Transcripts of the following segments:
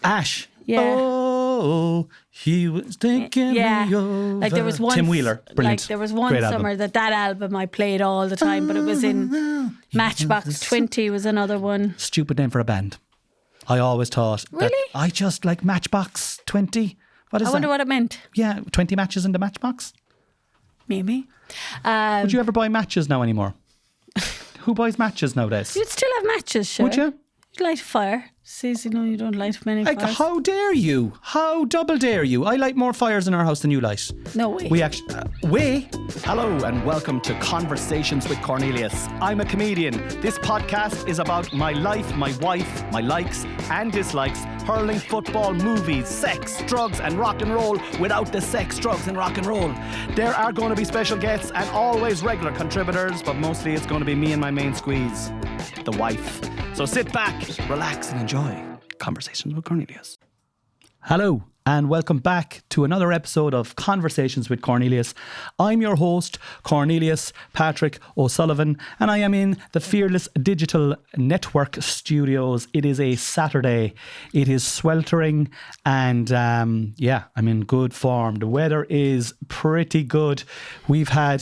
Ash. Yeah. Oh, he was taking me over. Like there was one Tim Wheeler, brilliant. Like there was one Great summer album. that album I played all the time, but it was in Matchbox 20 was another one. Stupid name for a band. I always thought that Really? I just like Matchbox 20. What is I wonder that? what it meant. Yeah, 20 matches in the matchbox. Maybe. Would you ever buy matches now anymore? Who buys matches nowadays? You'd still have matches, sure. Would you? You'd light a fire. Says you don't light many Like, fires. how dare you? How double dare you? I light more fires in our house than you light. No way. We actually... Hello and welcome to Conversations with Cornelius. I'm a comedian. This podcast is about my life, my wife, my likes and dislikes, hurling, football, movies, sex, drugs and rock and roll without the sex, drugs and rock and roll. There are going to be special guests and always regular contributors, but mostly it's going to be me and my main squeeze, the wife. So sit back, relax and enjoy Conversations with Cornelius. Hello and welcome back to another episode of Conversations with Cornelius. I'm your host, Cornelius Patrick O'Sullivan, and I am in the Fearless Digital Network studios. It is a Saturday. It is sweltering and I'm in good form. The weather is pretty good. I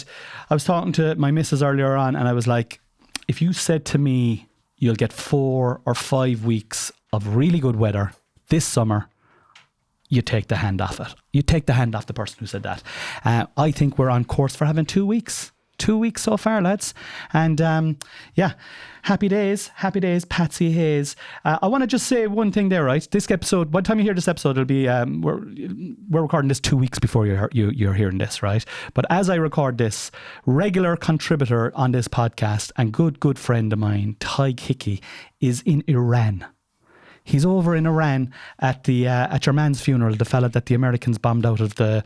was talking to my missus earlier on and I was like, if you said to me, you'll get 4 or 5 weeks of really good weather this summer, you take the hand off it. You take the hand off the person who said that. I think we're on course for having 2 weeks. 2 weeks so far, lads. And happy days, Patsy Hayes. I want to just say one thing there, right? This episode, by the time you hear this episode, it'll be, we're recording this 2 weeks before you're hearing this, right? But as I record this, regular contributor on this podcast and good friend of mine, Tig Hickey, is in Iran. He's over in Iran at your man's funeral, the fella that the Americans bombed out of the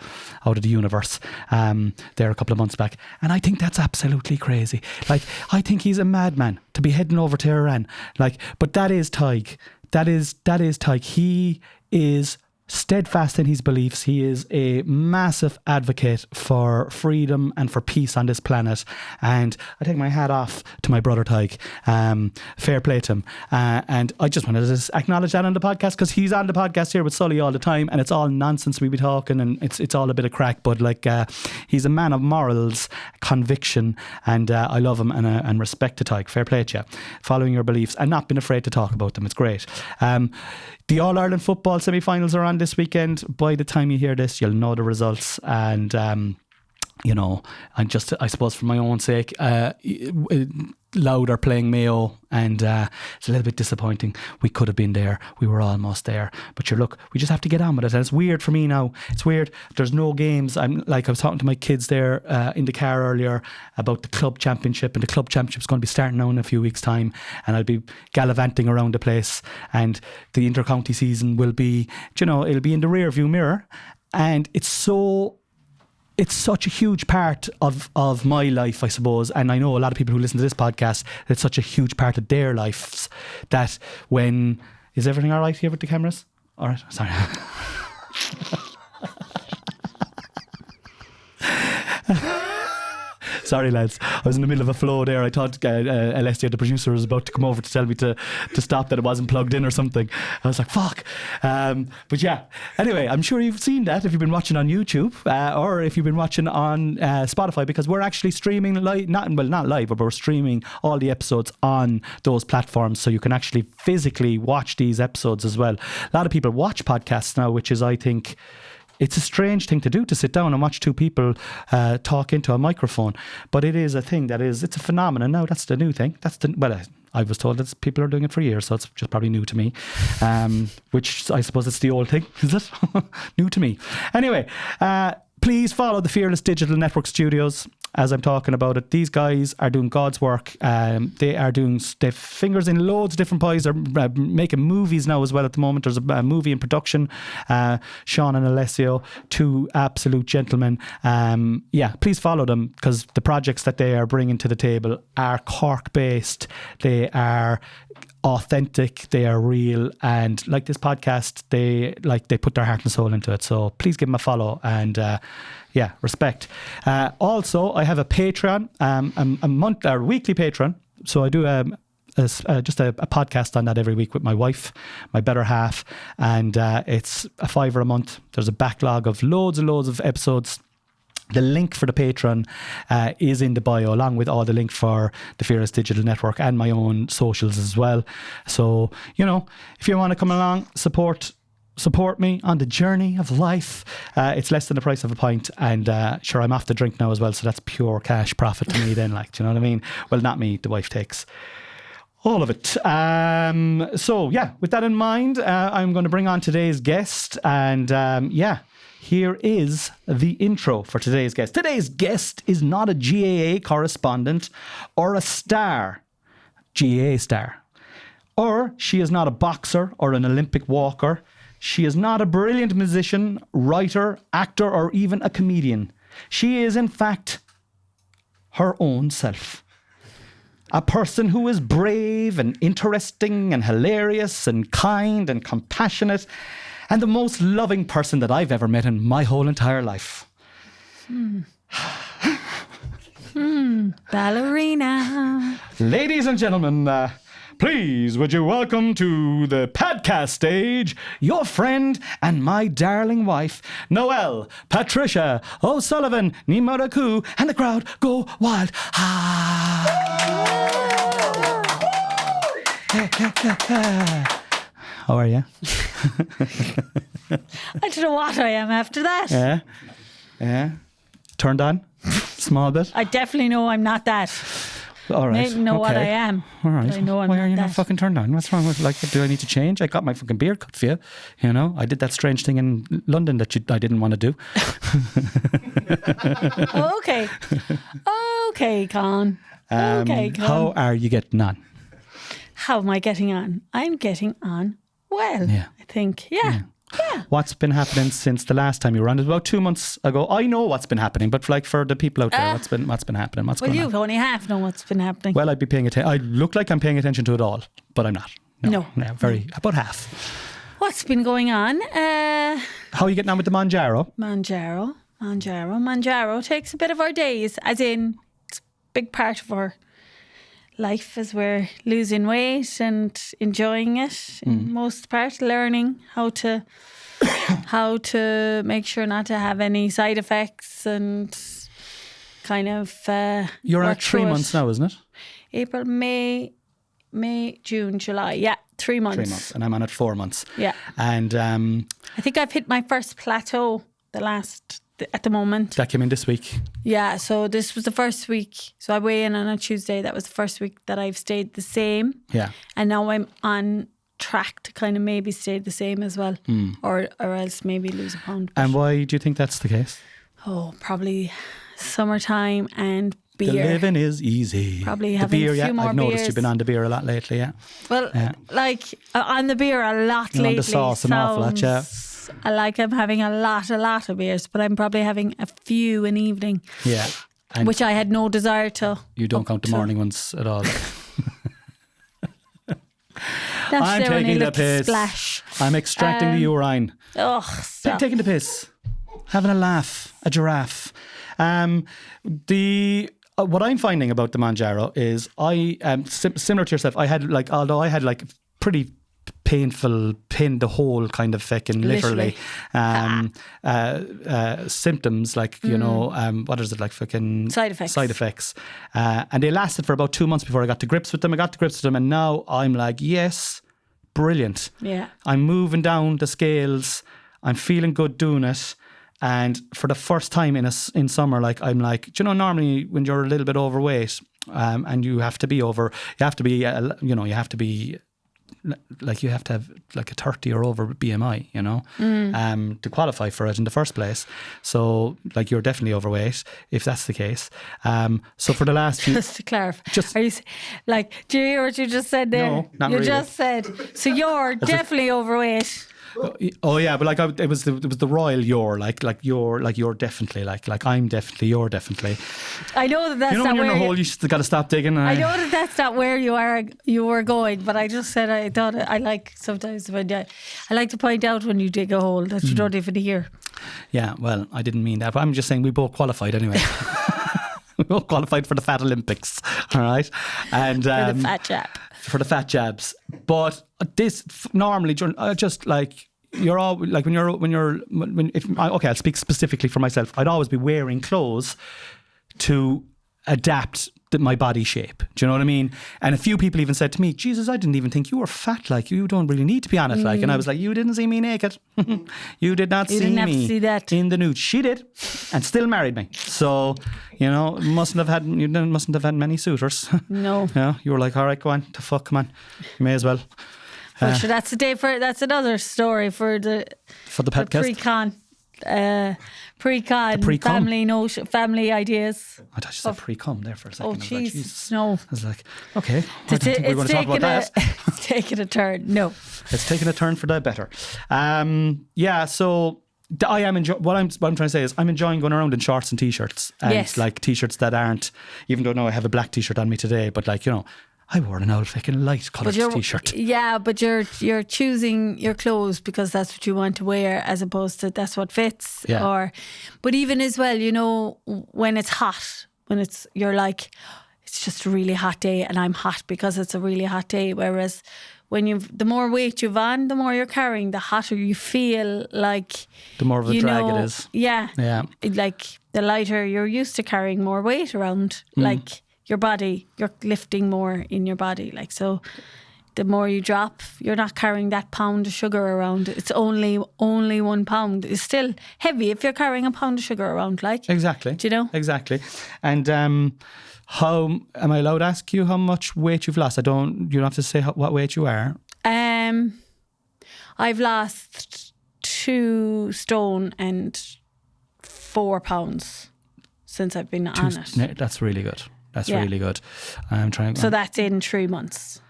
universe there a couple of months back. And I think that's absolutely crazy. Like, I think he's a madman to be heading over to Iran. Like, but that is Tig. That is Tig. He is steadfast in his beliefs. He is a massive advocate for freedom and for peace on this planet. And I take my hat off to my brother Tig. Fair play to him. And I just wanted to just acknowledge that on the podcast because he's on the podcast here with Sully all the time and it's all nonsense we be talking and it's all a bit of crack. But like he's a man of morals, conviction, and I love him and respect to Tig. Fair play to you. Following your beliefs and not being afraid to talk about them. It's great. The All-Ireland football semi-finals are on this weekend. By the time you hear this, you'll know the results. And, and just, I suppose for my own sake, Louth are playing Mayo and it's a little bit disappointing. We could have been there. We were almost there. But look, we just have to get on with it. And it's weird for me now. It's weird. There's no games. I was talking to my kids there in the car earlier about the club championship, and the club championship's going to be starting now in a few weeks' time, and I'll be gallivanting around the place, and the inter-county season will be, it'll be in the rear view mirror, and it's such a huge part of my life, I suppose. And I know a lot of people who listen to this podcast, it's such a huge part of their lives that when... Is everything all right here with the cameras? All right, sorry. Sorry, lads. I was in the middle of a flow there. I thought Alessia, the producer, was about to come over to tell me to stop, that it wasn't plugged in or something. I was like, fuck. But yeah. Anyway, I'm sure you've seen that if you've been watching on YouTube or if you've been watching on Spotify, because we're actually streaming live, not live, but we're streaming all the episodes on those platforms, so you can actually physically watch these episodes as well. A lot of people watch podcasts now, which is, I think... It's a strange thing to do, to sit down and watch two people talk into a microphone. But it is a thing it's a phenomenon now. That's the new thing. I was told that people are doing it for years, so it's just probably new to me. Which I suppose it's the old thing, is it? New to me. Anyway, please follow the Fearless Digital Network studios. As I'm talking about it, these guys are doing God's work. They've fingers in loads of different pies. They're making movies now as well at the moment. There's a movie in production. Sean and Alessio, two absolute gentlemen. Please follow them, because the projects that they are bringing to the table are Cork-based. They are authentic, they are real, and like this podcast, they put their heart and soul into it. So please give them a follow and respect. Also, I have a Patreon, a weekly Patreon. So I do just a podcast on that every week with my wife, my better half, and it's $5 a month. There's a backlog of loads and loads of episodes. The link for the Patreon is in the bio, along with all the link for the Fearless Digital Network and my own socials as well. So, if you want to come along, support me on the journey of life. It's less than the price of a pint, and sure, I'm off the drink now as well, so that's pure cash profit to me then, do you know what I mean? Well, not me, the wife takes all of it. So yeah, with that in mind, I'm going to bring on today's guest, and here is the intro for today's guest. Today's guest is not a GAA correspondent or a GAA star. Or she is not a boxer or an Olympic walker. She is not a brilliant musician, writer, actor, or even a comedian. She is, in fact, her own self. A person who is brave and interesting and hilarious and kind and compassionate, and the most loving person that I've ever met in my whole entire life. Ballerina. Ladies and gentlemen, please would you welcome to the podcast stage your friend and my darling wife, Noelle, Patricia O'Sullivan, Nimaraku, and the crowd go wild. How are you? I don't know what I am after that. Yeah. Turned on? Small bit? I definitely know I'm not that. All right. I don't know what I am. All right. I know I'm Why not are you that. not fucking turned on? What's wrong with, do I need to change? I got my fucking beard cut for you. I did that strange thing in London that I didn't want to do. Okay. Okay, Con. Okay, Con. How are you getting on? How am I getting on? I'm getting on well, Yeah. I think. Yeah. What's been happening since the last time you were on? It was about 2 months ago. I know what's been happening, but for the people out there, what's been happening? What's Well, going you on? only half know what's been happening. Well, I'd be paying attention. I look like I'm paying attention to it all, but I'm not. No. About half. What's been going on? How are you getting on with the Manjaro? Manjaro takes a bit of our days, as in it's a big part of our life as we're losing weight and enjoying it in most part, learning how to make sure not to have any side effects and kind of You're work at 3 through months it. now, isn't it? April, May, June, July. Yeah, 3 months. 3 months, and I'm on it 4 months. Yeah. And I think I've hit my first plateau at the moment. that came in this week. Yeah, so this was the first week. So I weigh in on a Tuesday. That was the first week that I've stayed the same. Yeah. And now I'm on track to kind of maybe stay the same as well. Or else maybe lose a pound. And why do you think that's the case? Oh, probably summertime and beer. The living is easy. Probably the having beer, a few more I've noticed beers. you've been on the beer a lot lately, yeah. Well, on the beer a lot You're lately. on the sauce an awful lot, yeah. I'm having a lot of beers, but I'm probably having a few an evening. Yeah. And which I had no desire to. you don't count the morning ones at all. I'm taking the piss. Splash. I'm extracting the urine. Oh, stop. Taking the piss. Having a laugh. A giraffe. What I'm finding about the Manjaro is similar to yourself. Although I had pretty painful pin the whole kind of fucking literally symptoms what is it, like fucking side effects and they lasted for about 2 months before I got to grips with them. And now I'm like, yes, brilliant. Yeah, I'm moving down the scales. I'm feeling good doing it. And for the first time in summer, normally when you're a little bit overweight, and you have to have like a 30 or over BMI, to qualify for it in the first place. So you're definitely overweight if that's the case. So for the last few, just to clarify, are you do you hear what you just said there? No, not you really. just said, so you're definitely overweight. Oh yeah, but it was the royal you're you're definitely I'm definitely, you're definitely. I know that that's when not you're in where a hole, you just got to stop digging. I know that that's not where you were going, but I just said I thought I like sometimes when I like to point out when you dig a hole that you don't even hear. Yeah, well, I didn't mean that, but I'm just saying we both qualified anyway. We both qualified for the Fat Olympics, all right? And For the fat chap. for the fat jabs. But this normally, just like you're all like I'll speak specifically for myself. I'd always be wearing clothes to adapt my body shape. Do you know what I mean? And a few people even said to me, Jesus, I didn't even think you were fat. Like, you don't really need to be on it. Like, and I was like, you didn't see me naked. You did not see me see that. in the nude. She did, and still married me. So, you mustn't have had many suitors. No. You were like, all right, go on, come on, you may as well. But sure, that's another story for the podcast. Pre-con family ideas. I thought you said pre-cum there for a second. Oh, Jesus, no. I was like, okay, I don't think we're going to talk about that. It's taking a turn. No. It's taking a turn for the better. So I am enjoying, what I'm trying to say is I'm enjoying going around in shorts and t-shirts. And like t-shirts that aren't, even though now I have a black t-shirt on me today, but like, I wore an old fucking light coloured t-shirt. Yeah, but you're choosing your clothes because that's what you want to wear, as opposed to that's what fits. Yeah. But even as well, when it's hot, you're like, it's just a really hot day, and I'm hot because it's a really hot day. Whereas the more weight you've on, the more you're carrying, the hotter you feel. Like the more of a drag it is. Yeah. Yeah. Like the lighter you're used to carrying more weight around, like. Your body, you're lifting more in your body. Like, so the more you drop, you're not carrying that pound of sugar around. It's only 1 pound. It's still heavy if you're carrying a pound of sugar around, like. Exactly. Do you know? Exactly. And how, am I allowed to ask you how much weight you've lost? You don't have to say what weight you are. I've lost 2 stone and 4 pounds since I've been on it. That's really good. That's really good. So that's in 3 months.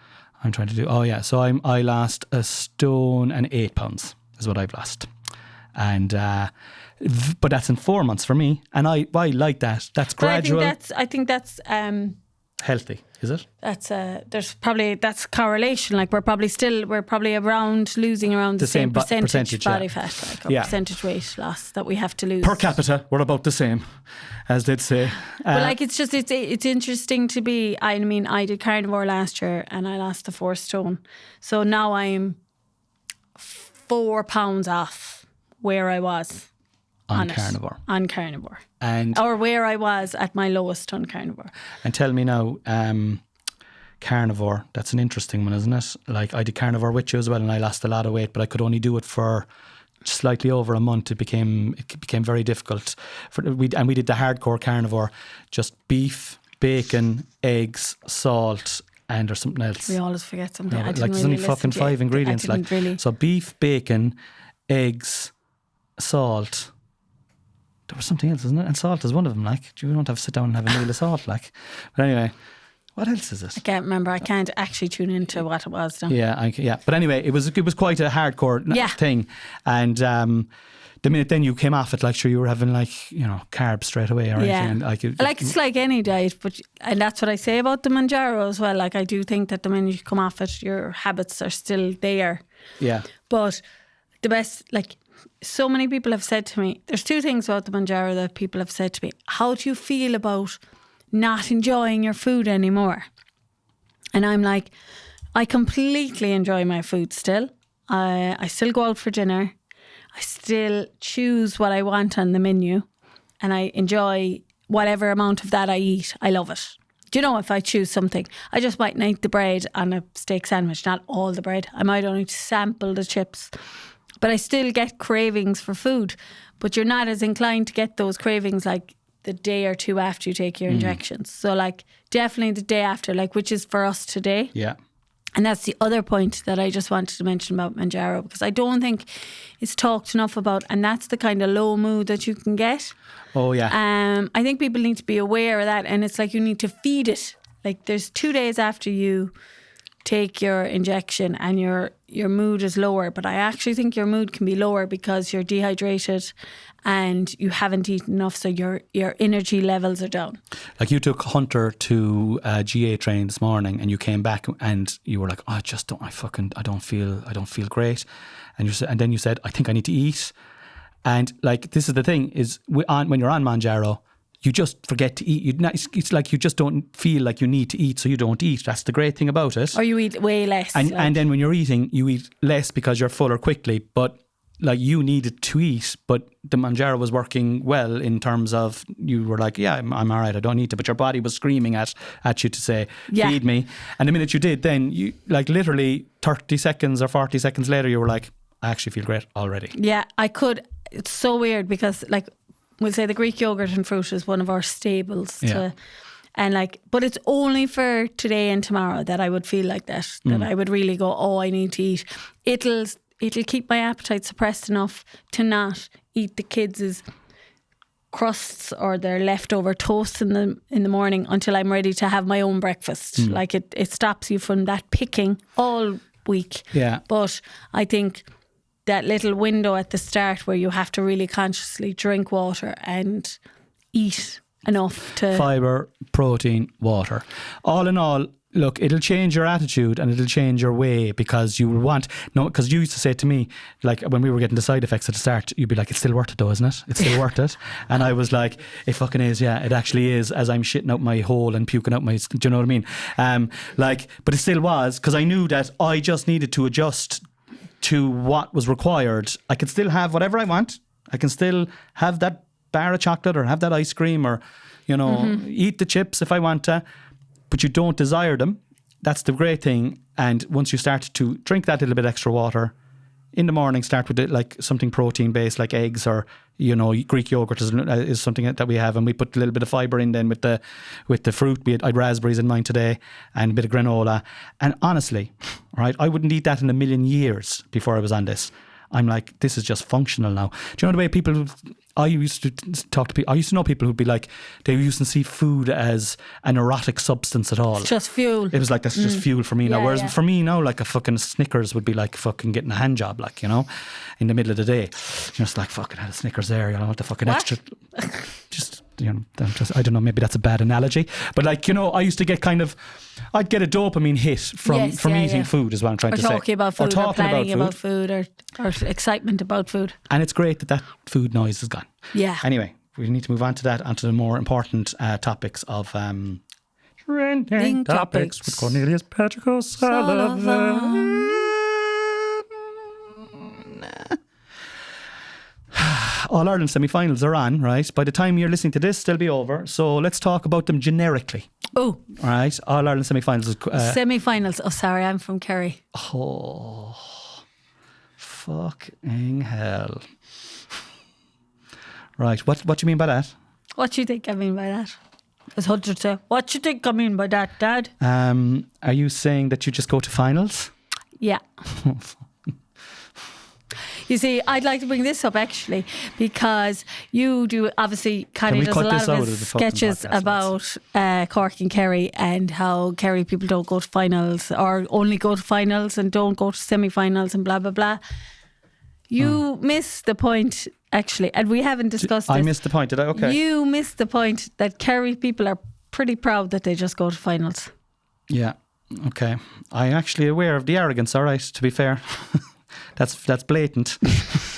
I'm trying to do. Oh yeah. So I lost 1 stone and 8 pounds is what I've lost, and but that's in 4 months for me, and I like that. That's gradual. I think that's healthy. Is it? That's correlation. Like we're probably around losing around the same percentage body fat, like, or percentage weight loss that we have to lose. Per capita, we're about the same, as they'd say. But like it's interesting to be. I mean, I did carnivore last year and I lost the 4 stone. So now I'm 4 pounds off where I was on carnivore. Or where I was at my lowest on carnivore. And tell me now, carnivore, that's an interesting one, isn't it? Like I did carnivore with you as well and I lost a lot of weight, but I could only do it for slightly over a month. It became very difficult. We did the hardcore carnivore, just beef, bacon, eggs, salt, and there's something else. We always forget something. There's only fucking 5 ingredients. So beef, bacon, eggs, salt. There was something else, isn't it? And salt is one of them. Like, you don't have to sit down and have a meal of salt. Like, but anyway, what else is it? I can't remember. I can't actually tune into what it was. Now. Yeah. But anyway, it was quite a hardcore thing. And the minute then you came off it, like, sure, you were having carbs straight away or anything. And it's like any diet, and that's what I say about the Manjaro as well. Like, I do think that the minute you come off it, your habits are still there. Yeah. But the best, like. So many people have said to me, there's 2 things about the Manjaro that people have said to me. How do you feel about not enjoying your food anymore? And I'm like, I completely enjoy my food still. I still go out for dinner. I still choose what I want on the menu. And I enjoy whatever amount of that I eat. I love it. Do you know, if I choose something, I just might eat the bread on a steak sandwich, not all the bread. I might only sample the chips. But I still get cravings for food. But you're not as inclined to get those cravings like the day or 2 after you take your injections. So like definitely the day after, like, which is for us today. Yeah. And that's the other point that I just wanted to mention about Manjaro, because I don't think it's talked enough about, and that's the kind of low mood that you can get. Oh yeah. I think people need to be aware of that, and it's like you need to feed it. Like there's 2 days after you take your injection and your mood is lower, but I actually think your mood can be lower because you're dehydrated and you haven't eaten enough, so your energy levels are down. Like you took Hunter to GA train this morning and you came back and you were like, I don't feel great, and then you said, I think I need to eat. And like, this is the thing is when you're on Manjaro, you just forget to eat. It's like you just don't feel like you need to eat, so you don't eat. That's the great thing about it. Or you eat way less. And then when you're eating, you eat less because you're fuller quickly. But like you needed to eat, but the Manjaro was working well in terms of you were like, yeah, I'm all right, I don't need to. But your body was screaming at you to say, feed me. And the minute you did, then you like literally 30 seconds or 40 seconds later, you were like, I actually feel great already. Yeah, I could. It's so weird because like we'll say the Greek yogurt and fruit is one of our staples. And like, but it's only for today and tomorrow that I would feel like that I would really go, oh, I need to eat. It'll keep my appetite suppressed enough to not eat the kids' crusts or their leftover toast in the morning until I'm ready to have my own breakfast. Like it stops you from that picking all week. Yeah. But I think that little window at the start where you have to really consciously drink water and eat enough to... Fibre, protein, water. All in all, look, it'll change your attitude and it'll change your way because you will want... No, because you used to say to me, like when we were getting the side effects at the start, you'd be like, it's still worth it though, isn't it? It's still worth it. And I was like, it fucking is, yeah, it actually is, as I'm shitting out my hole and puking out my... Do you know what I mean? But it still was, because I knew that I just needed to adjust to what was required. I can still have whatever I want. I can still have that bar of chocolate or have that ice cream or, eat the chips if I want to. But you don't desire them. That's the great thing. And once you start to drink that little bit extra water in the morning, start with it like something protein based, like eggs or Greek yogurt is something that we have, and we put a little bit of fibre in then with the fruit. I had raspberries in mine today and a bit of granola. And honestly, right, I wouldn't eat that in a million years before I was on this. I'm like, this is just functional now. Do you know the way people... I used to talk to people. I used to know people who'd be like, they used to see food as an erotic substance at all. It's just fuel. It was like, that's just fuel for me now. Whereas for me now, like a fucking Snickers would be like fucking getting a hand job, like, in the middle of the day. Just like, fucking had a Snickers there, what the fucking extra. Just, I don't know, maybe that's a bad analogy. But like, I used to get I'd get a dopamine hit from eating food is what I'm trying to say. Or talking about food, or planning about food, or excitement about food. And it's great that food noise is gone. Yeah. Anyway, we need to move on to that, onto the more important topics of trending topics with Cornelius Patrick O'Sullivan. All Ireland semi-finals are on, right? By the time you're listening to this, they'll be over. So let's talk about them generically. Oh. All right. All Ireland semi-finals. Semi-finals. Oh, sorry, I'm from Kerry. Oh, fucking hell. Right. What do you mean by that? What do you think I mean by that? As Hunter say, what do you think I mean by that, Dad? Are you saying that you just go to finals? Yeah. You see, I'd like to bring this up actually because you do obviously kind of does a lot of his sketches about Cork and Kerry and how Kerry people don't go to finals or only go to finals and don't go to semi-finals and blah blah blah. You missed the point actually, and we haven't discussed this. I missed the point, did I? Okay. You missed the point that Kerry people are pretty proud that they just go to finals. Yeah. Okay. I'm actually aware of the arrogance, all right, to be fair. That's blatant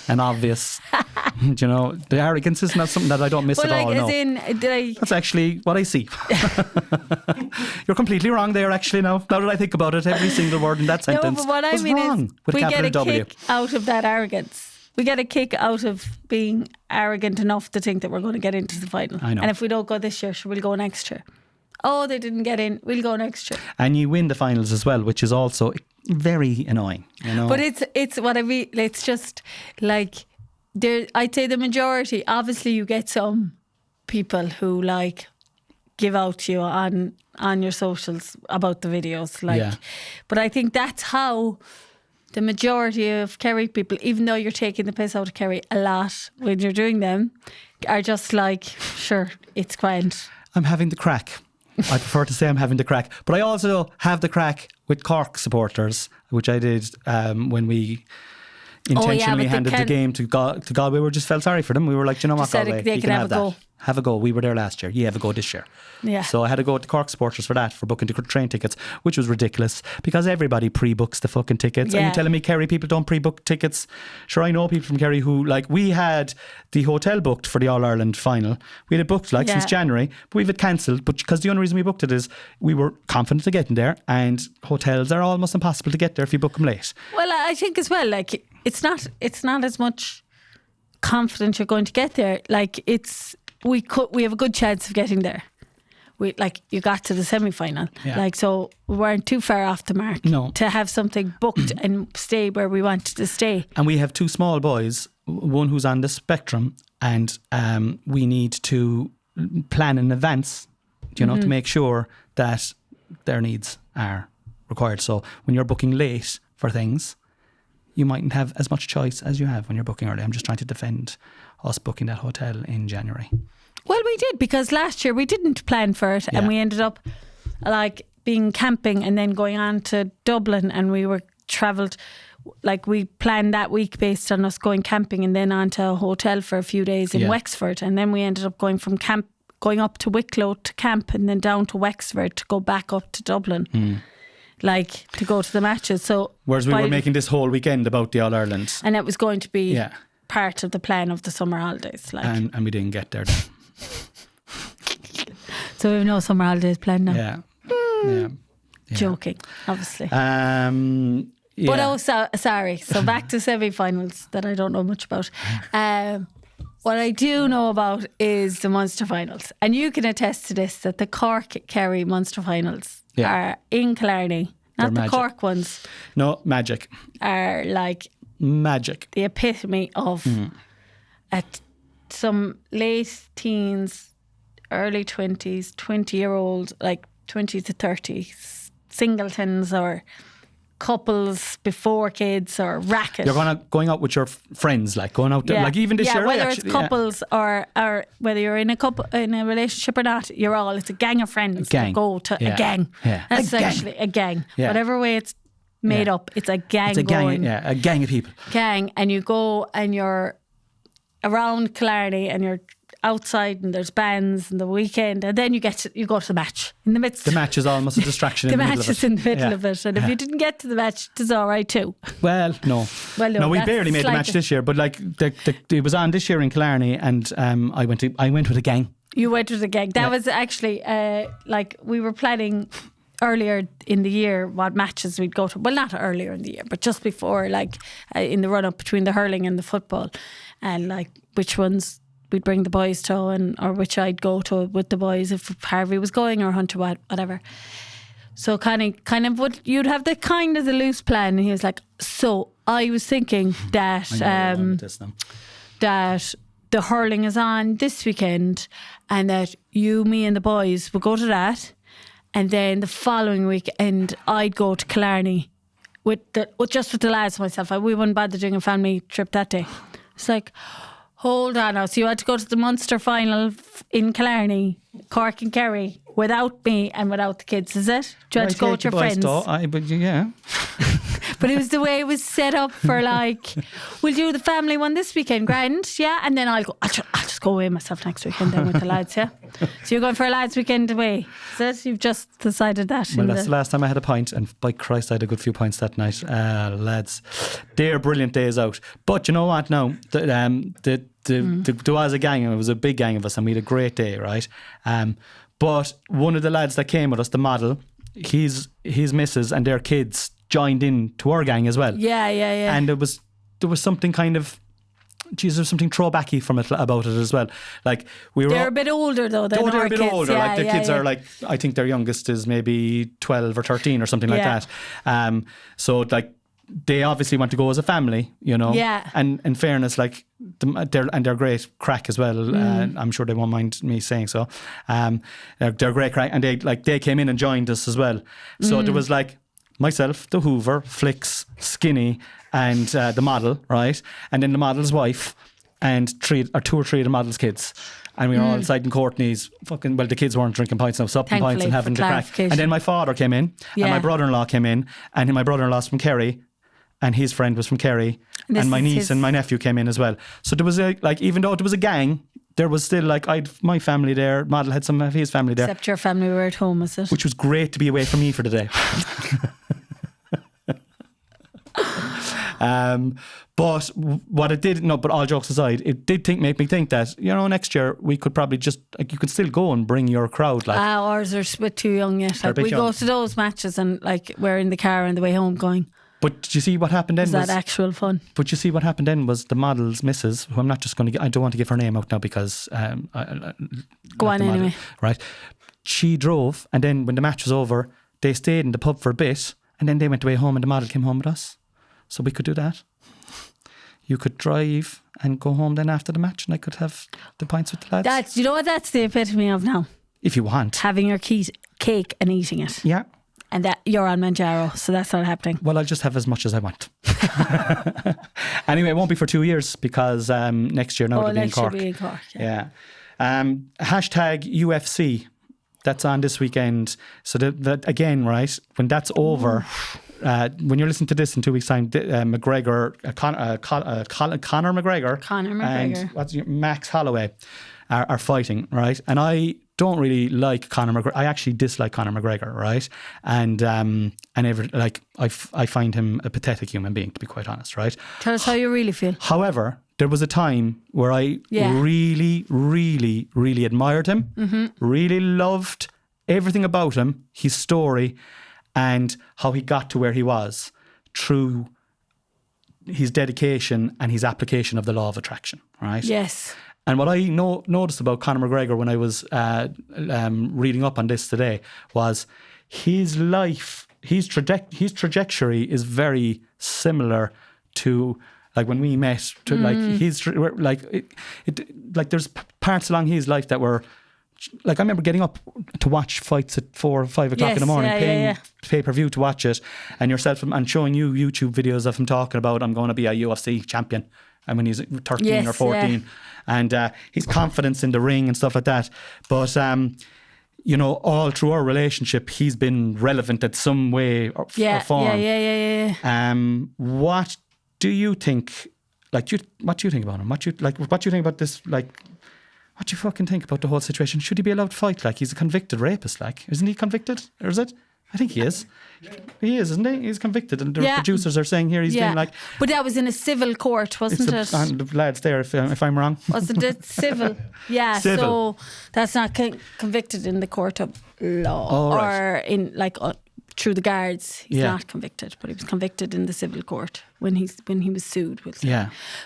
and obvious. The arrogance is not something that I don't miss at all. No. That's actually what I see. You're completely wrong there, actually, now that I think about it, every single word in that sentence. No, but what I mean is we get a kick out of that arrogance. We get a kick out of being arrogant enough to think that we're going to get into the final. I know. And if we don't go this year, we'll go next year. Oh, they didn't get in. We'll go next year. And you win the finals as well, which is also very annoying. But it's what I mean. It's just like I'd say the majority. Obviously, you get some people who give out to you on your socials about the videos. But I think that's how the majority of Kerry people, even though you're taking the piss out of Kerry a lot when you're doing them, are just like, sure, it's grand. I'm having the crack. I prefer to say I'm having the crack. But I also have the crack with Cork supporters, which I did when we intentionally but handed the game to Galway. We just felt sorry for them. We were like, you know what, said Galway, they you can can have have a that. go. Have a go. We were there last year. You have a go this year. Yeah. So I had to go to Cork Supporters for that, for booking the train tickets, which was ridiculous because everybody pre-books the fucking tickets. Yeah. And you're telling me Kerry people don't pre-book tickets? Sure, I know people from Kerry who, like, we had the hotel booked for the All-Ireland final. We had it booked since January, but we've had cancelled. But because the only reason we booked it is we were confident of getting there, and hotels are almost impossible to get there if you book them late. Well, I think as well, like, it's not as much confident you're going to get there. Like, we have a good chance of getting there. You got to the semi-final. Yeah. Like, so we weren't too far off the mark to have something booked and stay where we wanted to stay. And we have two small boys, one who's on the spectrum, and we need to plan in advance, to make sure that their needs are required. So when you're booking late for things, you mightn't have as much choice as you have when you're booking early. I'm just trying to defend us booking that hotel in January. Well, we did, because last year we didn't plan for it, and we ended up like being camping and then going on to Dublin, and we were travelled, like, we planned that week based on us going camping and then on to a hotel for a few days in Wexford, and then we ended up going up to Wicklow to camp and then down to Wexford to go back up to Dublin. Like, to go to the matches. So whereas we were making this whole weekend about the All-Ireland, and it was going to be part of the plan of the summer holidays, like, and we didn't get there then. So we have no summer holidays planned now. Yeah. Joking, obviously. Yeah. But sorry. So back to semi-finals that I don't know much about. What I do know about is the Munster finals, and you can attest to this, that the Cork-Kerry Munster finals are in Killarney, not the magic. Cork ones. No, magic. Are like magic. The epitome of at some late teens, early 20s, 20-year-old, like 20 to 30, singletons or couples before kids or racket. You're going out with your friends, like going out there, like even this year. Whether it's couples or whether you're in a relationship or not, it's a gang of friends that go to a gang. Yeah. That's actually a gang. Yeah. Whatever way it's made up, it's a gang. It's a gang. Going. Yeah, a gang of people. Gang, and you go and you're around Killarney and you're outside and there's bands and the weekend, and then you go to the match in the midst. The match is almost a distraction. The match is in the middle of it, and if you didn't get to the match, it's all right too. Well, no, we barely made the match this year, but like it was on this year in Killarney, and I went with a gang. You went with a gang. That was actually like we were planning earlier in the year what matches we'd go to. Well, not earlier in the year, but just before, like in the run up between the hurling and the football, and like which ones we'd bring the boys to, or which I'd go to with the boys if Harvey was going, or Hunter, whatever. So kind of you'd have the loose plan, and he was like, so I was thinking that that the hurling is on this weekend, and that me and the boys would go to that, and then the following weekend I'd go to Killarney with the lads myself. We wouldn't bother doing a family trip that day. It's like, hold on now. So you had to go to the Munster final in Killarney, Cork and Kerry, without me and without the kids, is it? Do you have to go with your friends? But it was the way it was set up for, like, we'll do the family one this weekend, grand, yeah? And then I'll just go away myself next weekend then with the lads, yeah? So you're going for a lads weekend away, is it? You've just decided that? Well, that's the last time I had a pint, and by Christ, I had a good few pints that night. Lads, they're brilliant days out. But you know what now? There was a gang, and it was a big gang of us, and we had a great day, right? But one of the lads that came with us, the model, his missus and their kids joined in to our gang as well. Yeah. And there was something kind of, there's something throwbacky from it about it as well. Like they're a bit older though. They're a bit older. Yeah, like the kids are like, I think their youngest is maybe 12 or 13 or something like that. So like they obviously want to go as a family, you know. Yeah. And in fairness, like they're great crack as well. I'm sure they won't mind me saying so. They're great crack, and they came in and joined us as well. So there was like myself, the Hoover, Flicks, Skinny, and the model, right? And then the model's wife, and two or three of the model's kids. And we were all inside in Courtney's the kids weren't drinking pints now, supping pints and having the crack. And then my father came in, and my brother-in-law came in, and my brother-in-law's from Kerry, and his friend was from Kerry. and my niece and my nephew came in as well. So there was even though there was a gang, there was still I'd my family there. Model had some of his family there. Except your family were at home, is it? Which was great to be away from me for the day. But what it did, but all jokes aside, it did make me think that, next year we could probably just, you could still go and bring your crowd. Ours are a bit too young yet. We go to those matches and we're in the car on the way home going. But did you see what happened then? Was that actual fun? But you see what happened then was the model's missus, who I'm not just going to I don't want to give her name out now because... go on anyway. Right. She drove, and then when the match was over, they stayed in the pub for a bit, and then they went away home and the model came home with us. So we could do that. You could drive and go home then after the match, and I could have the pints with the lads. You know what that's the epitome of now? If you want. Having your cake and eating it. Yeah. And that you're on Manjaro, so that's not happening. Well, I'll just have as much as I want. Anyway, it won't be for 2 years because next year it'll be in Cork. Be in Cork. Yeah. Hashtag UFC. That's on this weekend. So that again, right? When that's over, when you're listening to this in 2 weeks' time, McGregor, Conor McGregor, and Max Holloway are fighting, right? And I don't really like Conor McGregor. I actually dislike Conor McGregor, right? And I find him a pathetic human being, to be quite honest, right? Tell us how you really feel. However, there was a time where I really, really, really admired him, really loved everything about him, his story, and how he got to where he was through his dedication and his application of the law of attraction, right? Yes. And what I noticed about Conor McGregor when I was reading up on this today was his life, his trajectory is very similar to when we met. There's parts along his life that were I remember getting up to watch fights at 4 or 5 o'clock in the morning, paying pay-per-view to watch it, and yourself and showing you YouTube videos of him talking about I'm going to be a UFC champion, and when he's 13 or 14, and his confidence in the ring and stuff like that. But all through our relationship, he's been relevant in some way or form. What do you think? What do you think about him? What do you think about this? What do you fucking think about the whole situation? Should he be allowed to fight? He's a convicted rapist. Isn't he convicted? Or is it? I think he is. He is, isn't he? He's convicted, and the producers are saying here he's being But that was in a civil court, wasn't it? And the lads there, if I'm wrong. Wasn't it civil? Yeah, civil. So that's not convicted in the court of law. Oh, right. Or in through the guards. He's not convicted, but he was convicted in the civil court when he was sued.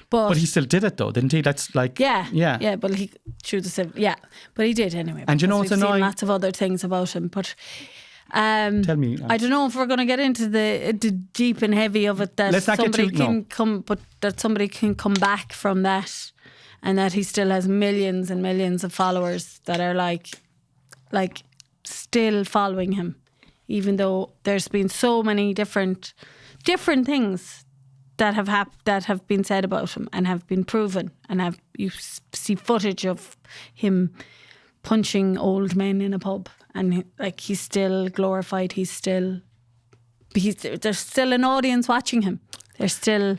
But he still did it though, didn't he? That's but he through the civil, but he did anyway. And what's annoying? Seen lots of other things about him, but. Tell me. I don't know if we're going to get into the deep and heavy of it. That somebody can come back from that, and that he still has millions and millions of followers that are still following him, even though there's been so many different things that have been said about him and have been proven, and you see footage of him punching old men in a pub, and he's still glorified. There's still an audience watching him. There's still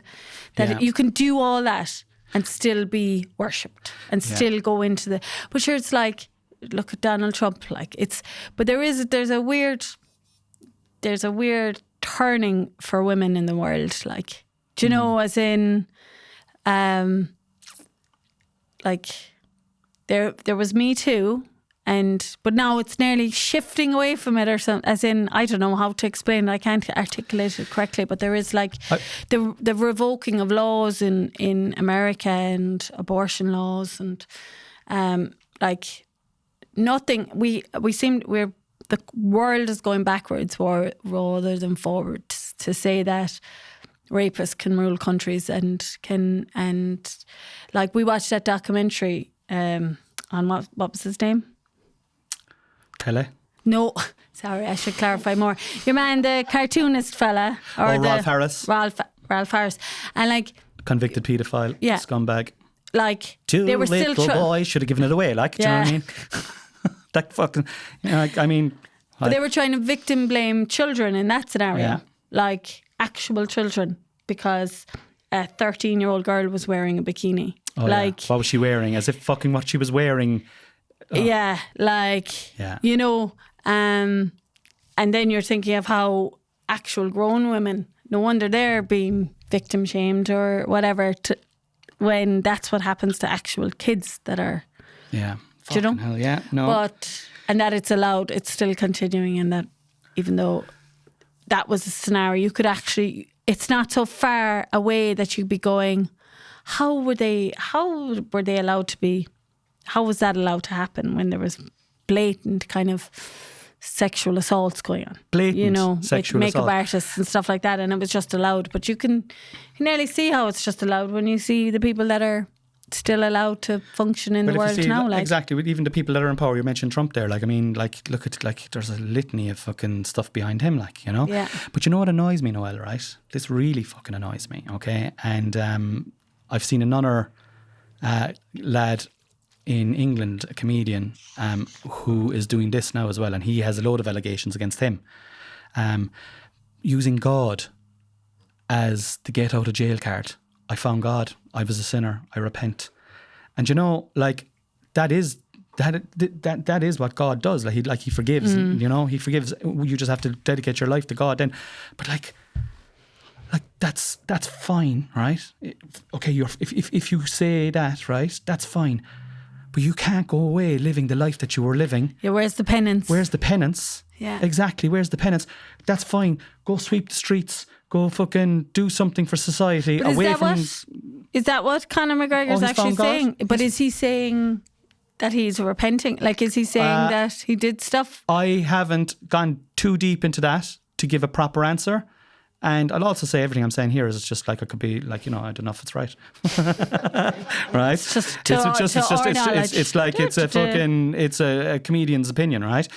you can do all that and still be worshipped and still go into the. But sure, it's look at Donald Trump. But there's a weird turning for women in the world. Do you know, as in, There was Me Too, but now it's nearly shifting away from it, or something. As in, I don't know how to explain it. I can't articulate it correctly, but there is the revoking of laws in America, and abortion laws, and nothing. The world is going backwards rather than forwards. To say that rapists can rule countries and we watched that documentary. On what was his name? Pele? No, sorry, I should clarify more. Your man, the cartoonist fella, Ralph Harris. Ralph Harris, and convicted paedophile, scumbag. They were still boy should have given it away. Do you know what I mean? That fucking. But they were trying to victim blame children in that scenario, actual children, because a 13-year-old girl was wearing a bikini. Oh, yeah. What was she wearing? As if fucking what she was wearing. Oh. Yeah, you know, and then you're thinking of how actual grown women, no wonder they're being victim shamed or whatever, when that's what happens to actual kids that are. Yeah. Do you know? Hell yeah. No. And that it's allowed, it's still continuing, and that even though that was a scenario, you could actually, it's not so far away that you'd be going, how were they allowed to be, how was that allowed to happen when there was blatant kind of sexual assaults going on? Blatant, you know, sexual with makeup assault. artists and stuff like that, and it was just allowed. But you can nearly see how it's just allowed when you see the people that are still allowed to function in the world now. Exactly, with even the people that are in power. You mentioned Trump there. Like, I mean, like, look at, like, there's a litany of fucking stuff behind him, like, you know? Yeah. But you know what annoys me, Noelle, right? This really fucking annoys me, okay? And I've seen another lad in England, a comedian, who is doing this now as well, and he has a load of allegations against him. Using God as the get out of jail card. I found God. I was a sinner. I repent. And you know, like, that is what God does. Like he forgives. You know, he forgives. You just have to dedicate your life to God. Then, but like that's fine, right? Okay, if you say that, right, that's fine. But you can't go away living the life that you were living. Yeah, where's the penance? Where's the penance? Yeah. Exactly, where's the penance? That's fine. Go sweep the streets. Go fucking do something for society. But is that what Conor McGregor's actually saying? But is he saying that he's repenting? Like, is he saying that he did stuff? I haven't gone too deep into that to give a proper answer. And I'll also say everything I'm saying here is just like, it could be like, you know, I don't know if it's right. Right? It's It's a comedian's opinion, right?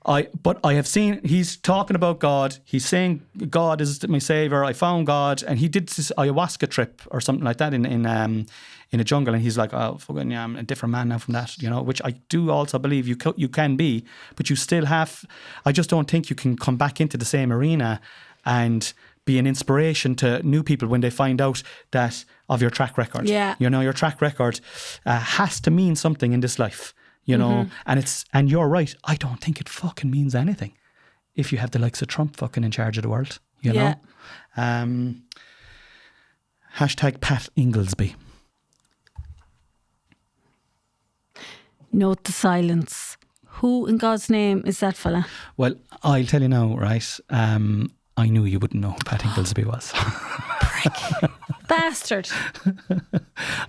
But I have seen, he's talking about God. He's saying God is my savior. I found God, and he did this ayahuasca trip or something like that in a jungle. And he's like, oh, fucking yeah, I'm a different man now from that, you know. Which I do also believe you can be, but you still have. I just don't think you can come back into the same arena and be an inspiration to new people when they find out that of your track record. Yeah, you know, your track record has to mean something in this life. You know, and you're right. I don't think it fucking means anything if you have the likes of Trump fucking in charge of the world. You know. Hashtag Pat Inglesby. Note the silence. Who in God's name is that fella? Well, I'll tell you now, right? I knew you wouldn't know who Pat Inglesby was. Prick. Bastard.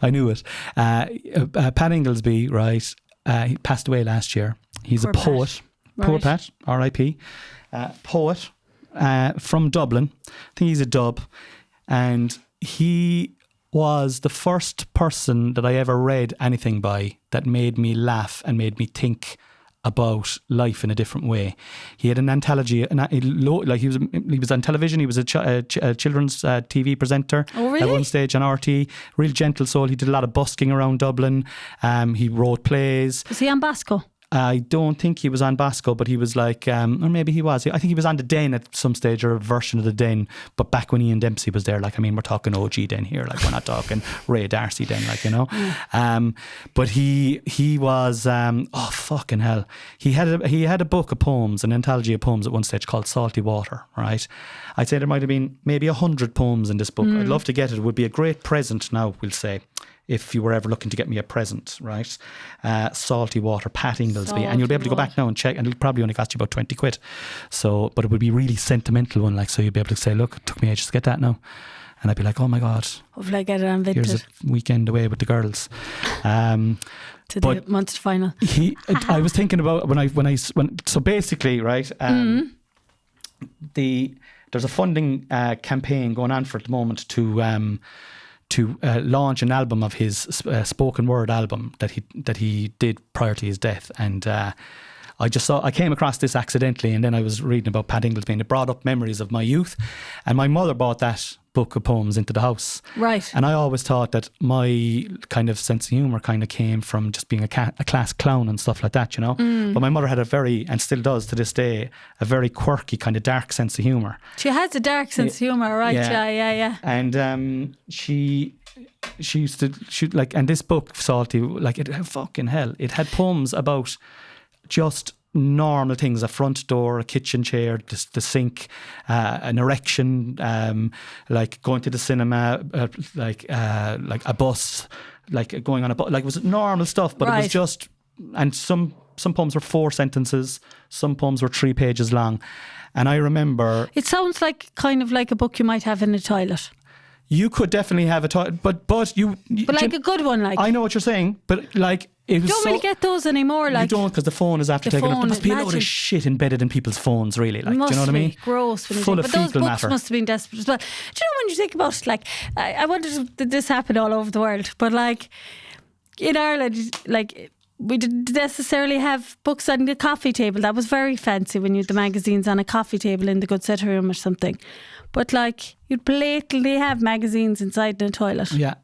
I knew it. Pat Inglesby, right? He passed away last year. He's a poet. Poor Pat, R.I.P. Poet from Dublin. I think he's a dub. And he was the first person that I ever read anything by that made me laugh and made me think about life in a different way. He had an anthology, like he was on television. He was a children's TV presenter at one stage on RT. Real gentle soul. He did a lot of busking around Dublin. He wrote plays. Was he on Basco? I don't think he was on Basco, but he was like, or maybe he was. I think he was on The Den at some stage, or a version of The Den, but back when Ian Dempsey was there. Like, I mean, we're talking OG Den here. Like, we're not talking Ray Darcy Den, like, you know. But he was, oh, fucking hell. He had a book of poems, an anthology of poems at one stage called Salty Water, right? I'd say there might have been maybe 100 poems in this book. I'd love to get it. It would be a great present now, we'll say, if you were ever looking to get me a present, right? Salty Water, Pat Inglesby. And you'll be able to go back now and check, and it'll probably only cost you about 20 quid. So, but it would be a really sentimental one, like, so you'll be able to say, look, it took me ages to get that now. And I'd be like, oh my God. Hopefully I get it on Vinted. Here's a weekend away with the girls. To the Munster final. I was thinking about so basically, right, there's a funding campaign going on for at the moment to launch an album of his spoken word album that he did prior to his death, and I came across this accidentally, and then I was reading about Pat Inglesby, and it brought up memories of my youth. And my mother bought that book of poems into the house. Right. And I always thought that my kind of sense of humour kind of came from just being a class clown and stuff like that, you know. But my mother had a very, and still does to this day, a very quirky kind of dark sense of humour. She has a dark sense of humour, right? Yeah. And she used to shoot like, and this book, Salty, like it fucking hell, it had poems about just normal things: a front door, a kitchen chair, the sink, an erection, like going to the cinema, like a bus, like going on a bus, like it was normal stuff, but it was just, and some poems were 4 sentences, some poems were 3 pages long. And I remember, it sounds like kind of like a book you might have in a toilet. You could definitely have a toilet, but like a good one, like. I know what you're saying, but like it was. You don't really get those anymore, like. You don't, because the phone is after taking up. There must be a load of shit embedded in people's phones, really. Like, do you know what I mean? Gross. When full you of think. But fecal those books matter. must have been desperate as well. Do you know when you think about it, like, I wonder did this happen all over the world, but like in Ireland, like, we didn't necessarily have books on the coffee table. That was very fancy when you had the magazines on a coffee table in the good set room or something. But like, you'd blatantly have magazines inside the toilet. Yeah.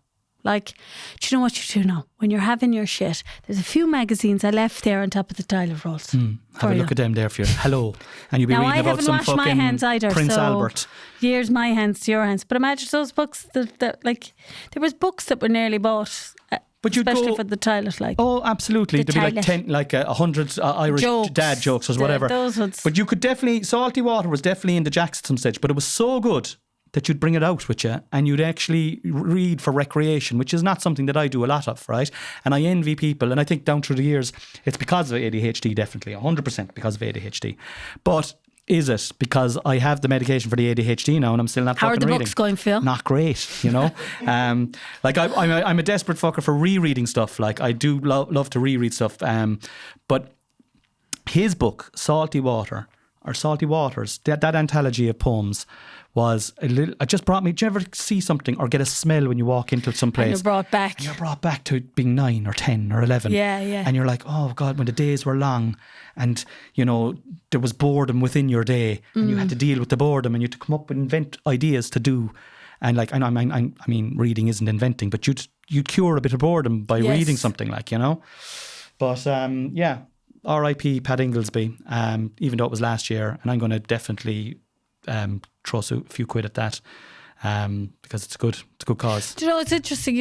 Like, do you know what you do now? When you're having your shit, there's a few magazines I left there on top of the toilet rolls. Have a look at them there for you. Hello. And you'll be reading about some fucking my hands either, Prince so Albert. Here's my hands to your hands. But imagine those books that like, there was books that were nearly bought. But you'd especially go, for the toilet, like. Oh, absolutely. The There'd be like 10, like 100 Irish jokes, dad jokes or whatever. Those ones. But you could definitely, Salty Water was definitely in the jacks at some stage, but it was so good that you'd bring it out with you and you'd actually read for recreation, which is not something that I do a lot of, right? And I envy people, and I think down through the years, it's because of ADHD, definitely, 100% because of ADHD. But is it because I have the medication for the ADHD now and I'm still not fucking reading? How are the books going, Phil? Not great, you know. Like I'm a desperate fucker for rereading stuff. Like I do love to reread stuff. But his book, Salty Water, or Salty Waters, that anthology of poems was a little. It just brought me. Do you ever see something or get a smell when you walk into some place? And you're brought back. And you're brought back to being 9 or 10 or 11. Yeah. And you're like, oh God, when the days were long, and you know there was boredom within your day, and you had to deal with the boredom, and you had to come up and invent ideas to do. And like, I mean, reading isn't inventing, but you'd cure a bit of boredom by reading something, like, you know. But yeah, R.I.P. Pat Inglesby. Even though it was last year, and I'm going to definitely throw a few quid at that, because it's a good cause. Do you know, it's interesting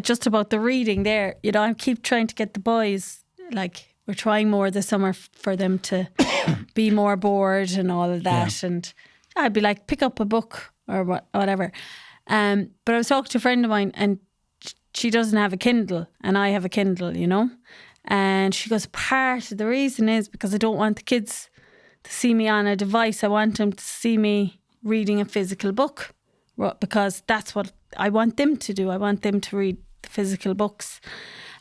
just about the reading there. You know, I keep trying to get the boys, like, we're trying more this summer for them to be more bored and all of that. Yeah. And I'd be like, pick up a book or whatever. But I was talking to a friend of mine, and she doesn't have a Kindle and I have a Kindle, you know. And she goes, part of the reason is because I don't want the kids to see me on a device. I want them to see me reading a physical book, because that's what I want them to do. I want them to read the physical books.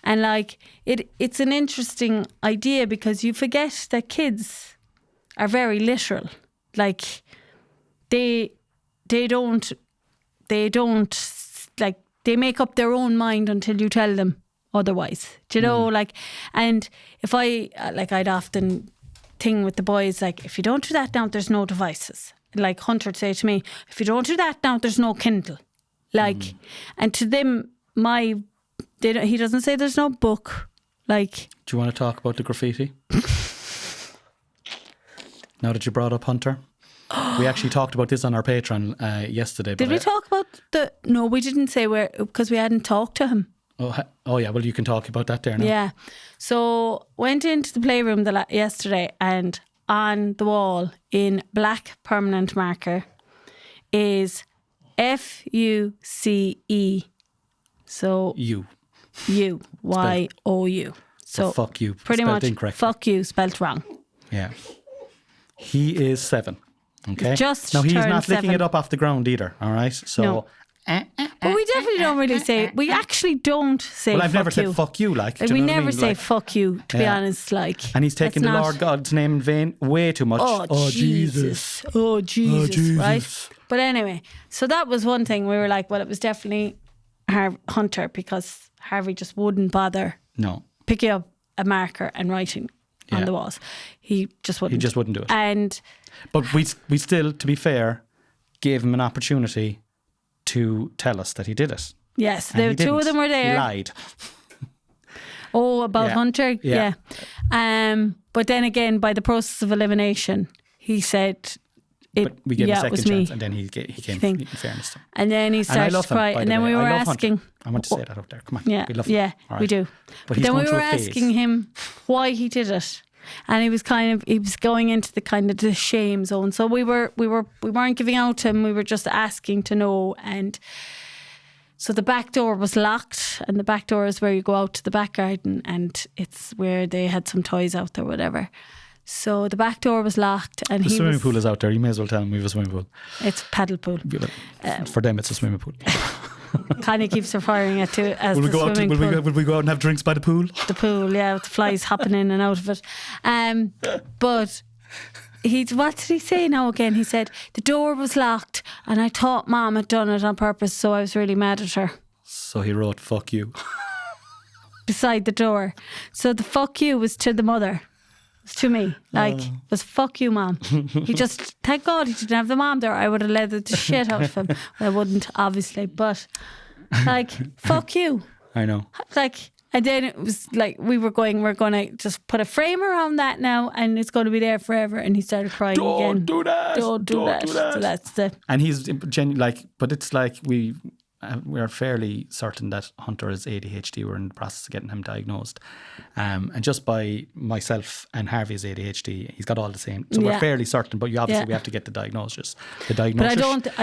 And like, it's an interesting idea, because you forget that kids are very literal. Like, they don't like, they make up their own mind until you tell them otherwise. Do you know, like, and if I'd often thing with the boys, like, if you don't do that now, there's no devices. Like Hunter would say to me, if you don't do that now, there's no Kindle. Like, and to them, he doesn't say there's no book. Like, do you want to talk about the graffiti? Now that you brought up Hunter, we actually talked about this on our Patreon yesterday. Did we talk about No, we didn't say where, because we hadn't talked to him. Oh yeah, well, you can talk about that there now. Yeah. So went into the playroom yesterday, and on the wall in black permanent marker is FUCE. So YOU. So fuck you. Pretty spelled much incorrect. Fuck you spelt wrong. Yeah. He is 7. Okay. Just now he's turned not licking 7. it up off the ground either. All right. So. No. But we definitely don't really say. We actually don't say. Well, I've fuck never you. said fuck you. Like, we never say fuck you. To be honest, like. And he's taking the Lord God's name in vain way too much. Oh Jesus! Oh Jesus! Right. But anyway, so that was one thing. We were like, well, it was definitely Hunter, because Harvey just wouldn't bother. No. Picking up a marker and writing on the walls. He just wouldn't. He just wouldn't do it. And But we still, to be fair, gave him an opportunity to tell us that he did it. yes, And the he two of didn't. them were there. He lied. Oh, about Yeah. Hunter? Yeah. But then again, by the process of elimination, he said But we gave him a it second was chance, me. and then he came. Thing. In fairness to him. And then he And I started love to him, cry. by And the then way. we were I love asking. Hunter. I want to say that out there. Come on. Yeah, We love him. yeah, All we right. do. But he's then we going were through a phase. asking him why he did it. And he was going into the kind of the shame zone. So we weren't giving out to him. We were just asking to know. And so the back door was locked, and the back door is where you go out to the back garden, and it's where they had some toys out there, whatever. So the back door was locked, and The swimming pool is out there. You may as well tell them we have a swimming pool. It's a paddle pool. For them, it's a swimming pool. Connie keeps referring it to as Will we the go out? swimming pool. Will we go out and have drinks by the pool? The pool, yeah, with the flies hopping in and out of it. But what did he say now again? He said the door was locked, and I thought Mom had done it on purpose, so I was really mad at her. So he wrote "fuck you." Beside the door. So the fuck you was to the mother. It was to me. Was fuck you, Mom. He just, thank God he didn't have the mom there. I would have leathered the shit out of him. I wouldn't, obviously, but fuck you. I know. And then it was like we're going to just put a frame around that now, and it's going to be there forever. And he started crying again. Don't do that. Don't do that. So that's the. And he's but it's like we're fairly certain that Hunter is ADHD. We're in the process of getting him diagnosed, and just by myself and Harvey's ADHD, he's got all the same. So we're fairly certain. But we have to get the diagnosis. But I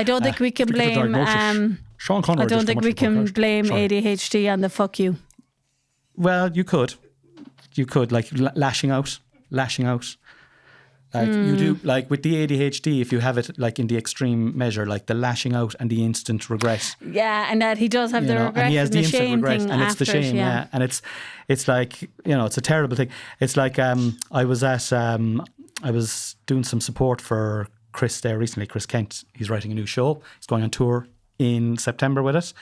don't think we can blame. Sean Connery. I don't think we can blame ADHD on the fuck you. Well, you could like lashing out. Like you do, like with the ADHD, if you have it like in the extreme measure, like the lashing out and the instant regret. Yeah, and that he does have the regret, and he has and the instant shame regret, thing and it's the after it, shame, yeah. And it's like, it's a terrible thing. It's like I was doing some support for Chris there recently. Chris Kent, he's writing a new show. He's going on tour in September with it.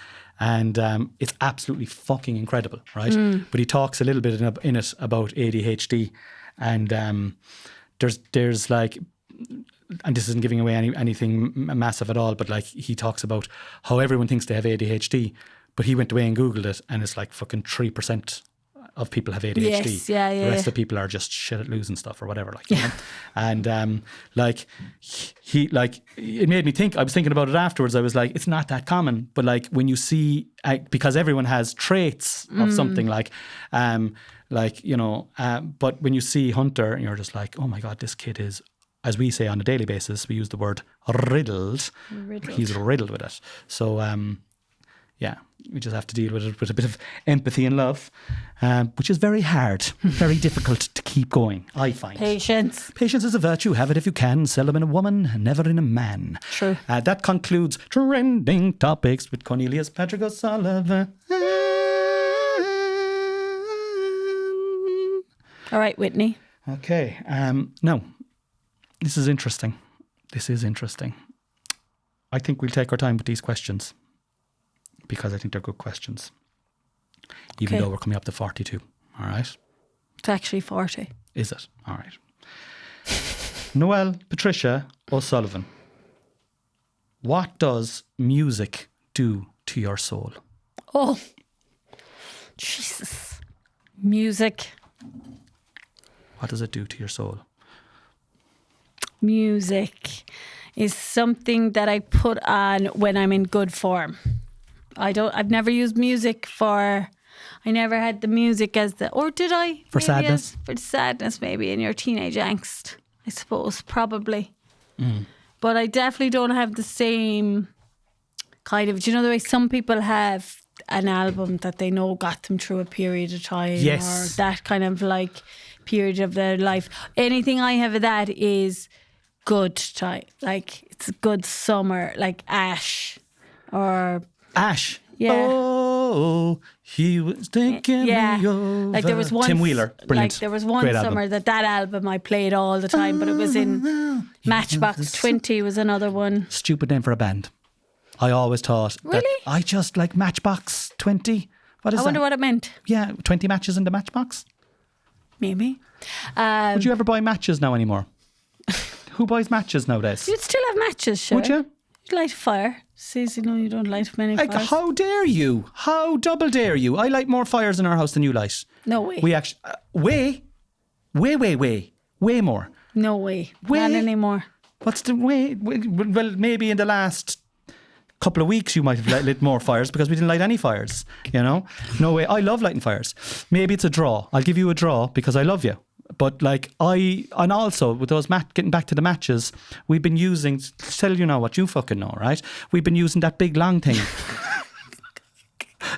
And it's absolutely fucking incredible, right? But he talks a little bit in it about ADHD, and there's like, and this isn't giving away anything massive at all, but like he talks about how everyone thinks they have ADHD, but he went away and Googled it, and it's like fucking 3% of people have ADHD. Yes, yeah. The rest of people are just shit at losing stuff or whatever, like, you know? And like he, like, it made me think. I was thinking about it afterwards. I was like, it's not that common, but like when you see, because everyone has traits of something, but when you see Hunter, and you're just like, oh my God, this kid is, as we say on a daily basis, we use the word riddled. He's riddled with it. So yeah, we just have to deal with it with a bit of empathy and love, which is very hard, very difficult to keep going, I find. Patience. Patience is a virtue. Have it if you can. Seldom in a woman, never in a man. True. That concludes Trending Topics with Cornelius Patrick O'Sullivan. All right, Whitney. Okay. No, this is interesting. I think we'll take our time with these questions, because I think they're good questions, even though we're coming up to 42. All right? It's actually 40. Is it? All right. Noelle Patricia O'Sullivan, what does music do to your soul? Oh, Jesus. Music. What does it do to your soul? Music is something that I put on when I'm in good form. I've never used music I never had the music as or did I? For sadness? For sadness, maybe, in your teenage angst, I suppose, probably. But I definitely don't have the same kind of, do you know the way some people have an album that they know got them through a period of time? Yes. Or that kind of like period of their life. Anything I have of that is good time. Like it's a good summer, like Ash or... Ash. Yeah. Oh, he was taking me over. Like there was one Tim Wheeler, brilliant. Like there was one Great summer album. that album I played all the time, but it was in Matchbox 20 was another one. Stupid name for a band. I always thought that Really? I just like Matchbox 20. What is I wonder what it meant. Yeah, 20 matches in the Matchbox. Maybe. Would you ever buy matches now anymore? Who buys matches nowadays? You'd still have matches, sure. Would you? You'd light a fire. Says you know you don't light many Like, fires. how dare you? How double dare you? I light more fires in our house than you light. No way. We actually... way more. No way. Way? Not anymore. What's the way? Well, maybe in the last couple of weeks you might have lit more fires because we didn't light any fires, you know? No way. I love lighting fires. Maybe it's a draw. I'll give you a draw because I love you. But like and also with those getting back to the matches, we've been using, tell you now what you fucking know, right? We've been using that big long thing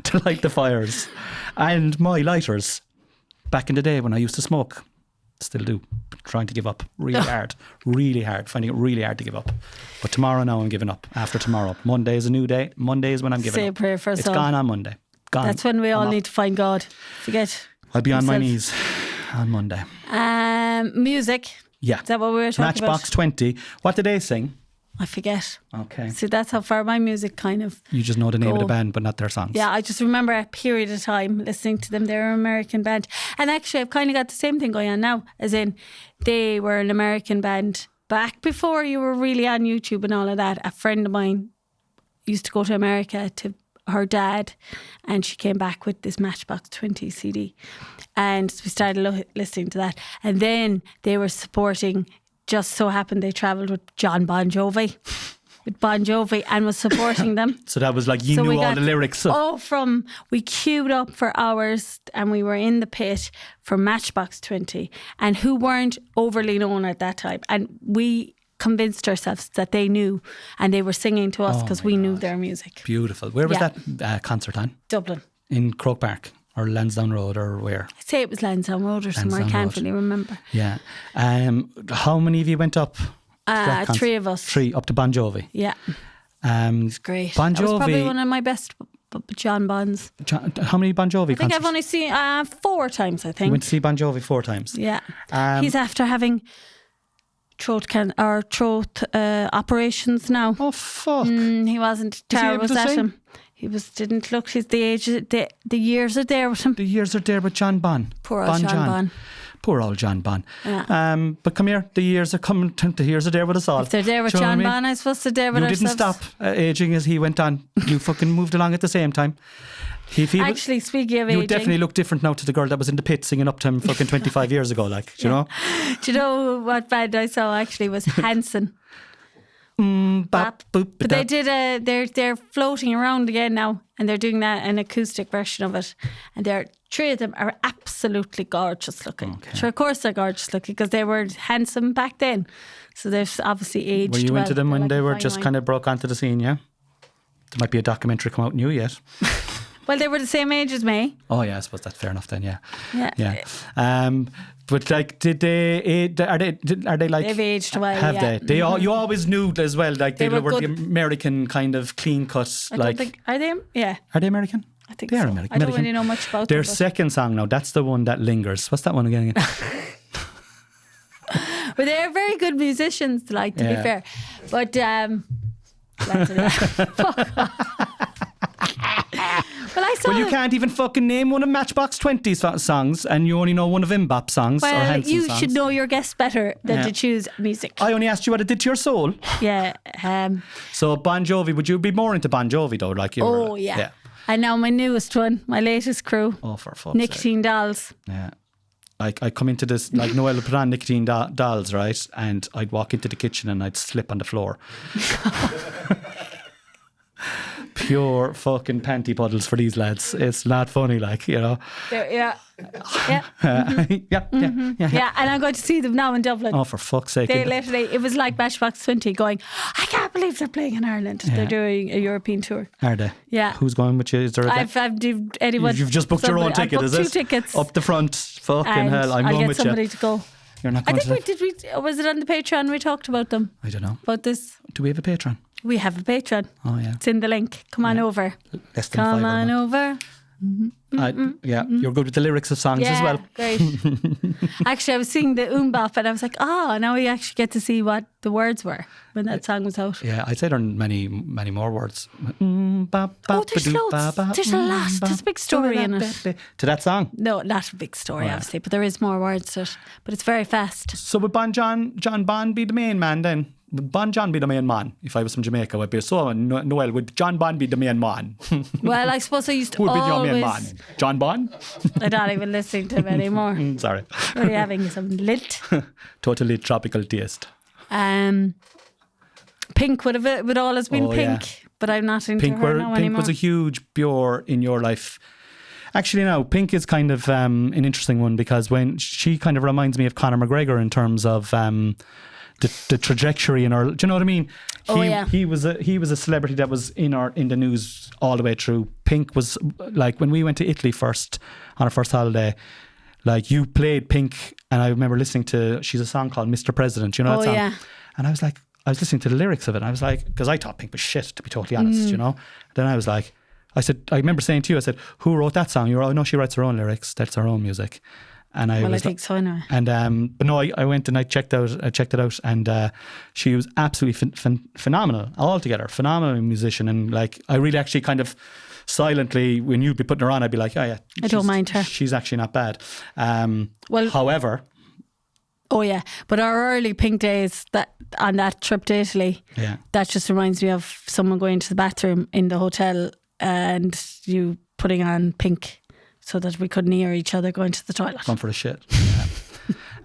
to light the fires. And my lighters, back in the day when I used to smoke, still do, trying to give up really hard, finding it really hard to give up. But tomorrow now I'm giving up. After tomorrow, Monday is a new day. Monday is when I'm giving up. Say a prayer for us It's all. gone on Monday. Gone. That's when we all need to find God. Forget. I'll be on my myself. knees on Monday. Music. Yeah. Is that what we were talking Matchbox about? 20. What did they sing? I forget. Okay. See, that's how far my music kind of... You just know the name of the Go. band, but not their songs. Yeah, I just remember a period of time listening to them. They're an American band. And actually, I've kind of got the same thing going on now, as in they were an American band back before you were really on YouTube and all of that. A friend of mine used to go to America to her dad, and she came back with this Matchbox 20 CD. And so we started listening to that. And then they were supporting, just so happened they travelled with John Bon Jovi. With Bon Jovi, and was supporting them. So that was like you knew all the lyrics. We queued up for hours and we were in the pit for Matchbox 20, and who weren't overly known at that time. And we convinced ourselves that they knew, and they were singing to us because we knew their music. Beautiful. Where was that concert on? Dublin. In Croke Park or Lansdowne Road or where? I'd say it was Lansdowne Road or somewhere. I can't really remember. Yeah. How many of you went up? 3 of us. 3 up to Bon Jovi. Yeah. It's Great. Bon Jovi. That was probably one of my best John Bons. How many Bon Jovi I think concerts? I've only seen 4 times, I think. You went to see Bon Jovi 4 times? Yeah. He's after having throat operations now. Oh, fuck. He wasn't. Tara was at him. He didn't look his the age. The years are there with him. The years are there with John Bon. Poor old John Bon. Poor old John Bon. Yeah. But come here, the years are coming. The years are there with us all. If they're there with Do you know John what I mean? Bon, I suppose they're there with You ourselves. didn't stop aging as he went on. You fucking moved along at the same time. Actually, speaking of you aging, definitely look different now to the girl that was in the pit singing up to him fucking 25 years ago. Like, do you know? Do you know what band I saw actually was Hanson? Bap, boop, But they did they're floating around again now, and they're doing an acoustic version of it, and 3 of them are absolutely gorgeous looking. Okay. Sure, of course they're gorgeous looking because they were handsome back then, so they've obviously aged. Were you well. into them They're when like they a were fine just wine. kind of broke onto the scene? Yeah, there might be a documentary come out new yet. Well, they were the same age as me. Oh yeah, I suppose that's fair enough then. Yeah, Yeah. But like, are they like? They've aged well. Have yeah. they? You always knew as well. Like they They were were the good. American kind of clean cut. I don't think, are they? Yeah, Are they American? I think They are so. American. I don't really know much about Their them. second song now, that's the one that lingers. What's that one again? But they're very good musicians, like, to be Yeah. fair. But well, I saw Well, you them. can't even fucking name one of Matchbox 20's songs, and you only know one of Mbop songs or Well, Hanson you songs. should know your guests better than Yeah. to choose music. I only asked you what it did to your soul. Yeah. So Bon Jovi, would you be more into Bon Jovi though? Like you were, Yeah. And now my newest one, my latest crew, Oh, for fuck's sake. Nicotine Dolls. Yeah. I come into this, like Noelle would put on Nicotine Dolls, right? And I'd walk into the kitchen and I'd slip on the floor. Pure fucking panty puddles for these lads. It's not funny, like, you know. Yeah. Yeah. Yeah. Yeah. And I'm going to see them now in Dublin. Oh, for fuck's sake. They literally, it was like Matchbox 20 going, I can't believe they're playing in Ireland. Yeah. They're doing a European tour. Are they? Yeah. Who's going with you? Is there I've anyone. You've just booked your own somebody- ticket, I've is booked it? 2 tickets. Up the front. Fucking and hell, I'm I'll going get with somebody you. to go. You're not I going think to was it on the Patreon we talked about them? I don't know. About this? Do we have a Patreon? We have a Patreon. Oh, yeah. It's in the link. Come on over. Less than Come $5 a on month. over. You're good with the lyrics of songs as well. Great. Actually, I was singing the Bop and I was like, now we actually get to see what the words were when that song was out. Yeah, I'd say there are many, many more words. There's loads. There's a lot. There's a big story in it. To that song? No, not a big story, obviously, but there is more words to it. But it's very fast. So would John Bon be the main man then? Would Bon John be the main man? If I was from Jamaica, I'd be Noelle, would John Bon be the main man? Well, I suppose I used to Who would always... be your main man? John Bon? I'm not even listening to him anymore. Sorry. Really having some lit. Totally tropical taste. Pink would always been Pink, but I'm not into her now anymore. Pink was a huge bore in your life. Actually, no, Pink is kind of an interesting one because when she kind of reminds me of Conor McGregor in terms of the trajectory in our, do you know what I mean? He was a celebrity that was in the news all the way through. Pink was like when we went to Italy first on our first holiday. Like you played Pink, and I remember listening to. She's a song called "Mr. President." You know that song? Yeah. And I was listening to the lyrics of it. And I was like, because I thought Pink was shit, to be totally honest. You know. Then I was like, I remember saying to you, I said, "Who wrote that song?" You were, "Oh no, she writes her own lyrics. That's her own music." And I think so anyway. And but no, I went and I checked it out, and she was absolutely phenomenal altogether, phenomenal musician, and like I really actually kind of silently when you'd be putting her on, I'd be like, oh yeah, I don't mind her. She's actually not bad. However. Oh yeah, but our early Pink days on that trip to Italy, that just reminds me of someone going to the bathroom in the hotel and you putting on Pink. So that we couldn't hear each other going to the toilet. Going for a shit. Yeah.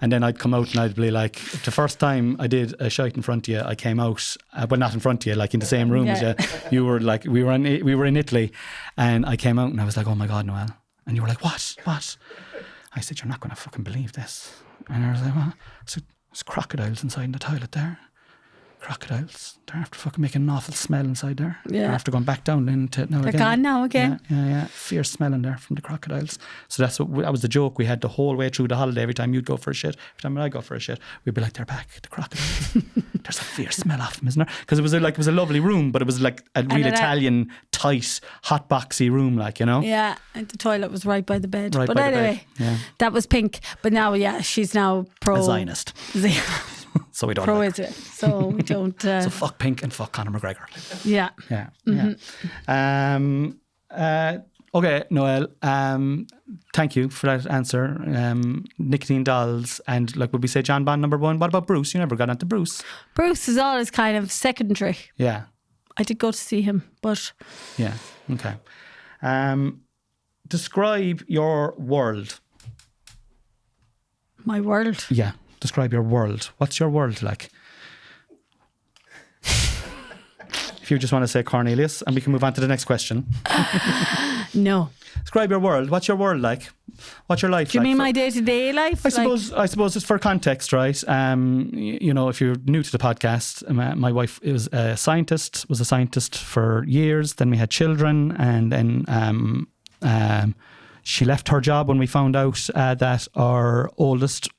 And then I'd come out and I'd be like, the first time I did a shite in front of you, I came out, well not in front of you, like in the same room as you. You were like, we were in Italy, and I came out and I was like, oh my God, Noelle. And you were like, what? I said, you're not going to fucking believe this. And I was like, what? So there's crocodiles inside the toilet there. Crocodiles. They're after fucking making an awful smell inside there. Yeah. They're after going back down into it now They're again. gone now again. Yeah. Fierce smell in there from the crocodiles. So that was the joke we had the whole way through the holiday. Every time you'd go for a shit, every time I go for a shit, we'd be like, they're back, the crocodiles. There's a fierce smell off them, isn't there? Because it was a lovely room, but it was like a real Italian, tight, hot boxy room, like, you know? Yeah, and the toilet was right by the bed. But anyway, that was Pink. But now, she's now pro... A Zionist. So we don't pro-Israel. So we don't... So fuck Pink and fuck Conor McGregor. Yeah. Okay, Noelle, thank you for that answer. Nicotine dolls, and like would we say John Bon number one? What about Bruce? You never got onto Bruce. Bruce is always kind of secondary. Yeah. I did go to see him, but... Yeah, okay. Describe your world. My world? Yeah. Describe your world. What's your world like? If you just want to say Cornelius, and we can move on to the next question. No. Describe your world. What's your world like? What's your life like? Do you mean my day-to-day life? I suppose it's for context, right? You know, if you're new to the podcast, my wife was a scientist for years. Then we had children, and then she left her job when we found out that our oldest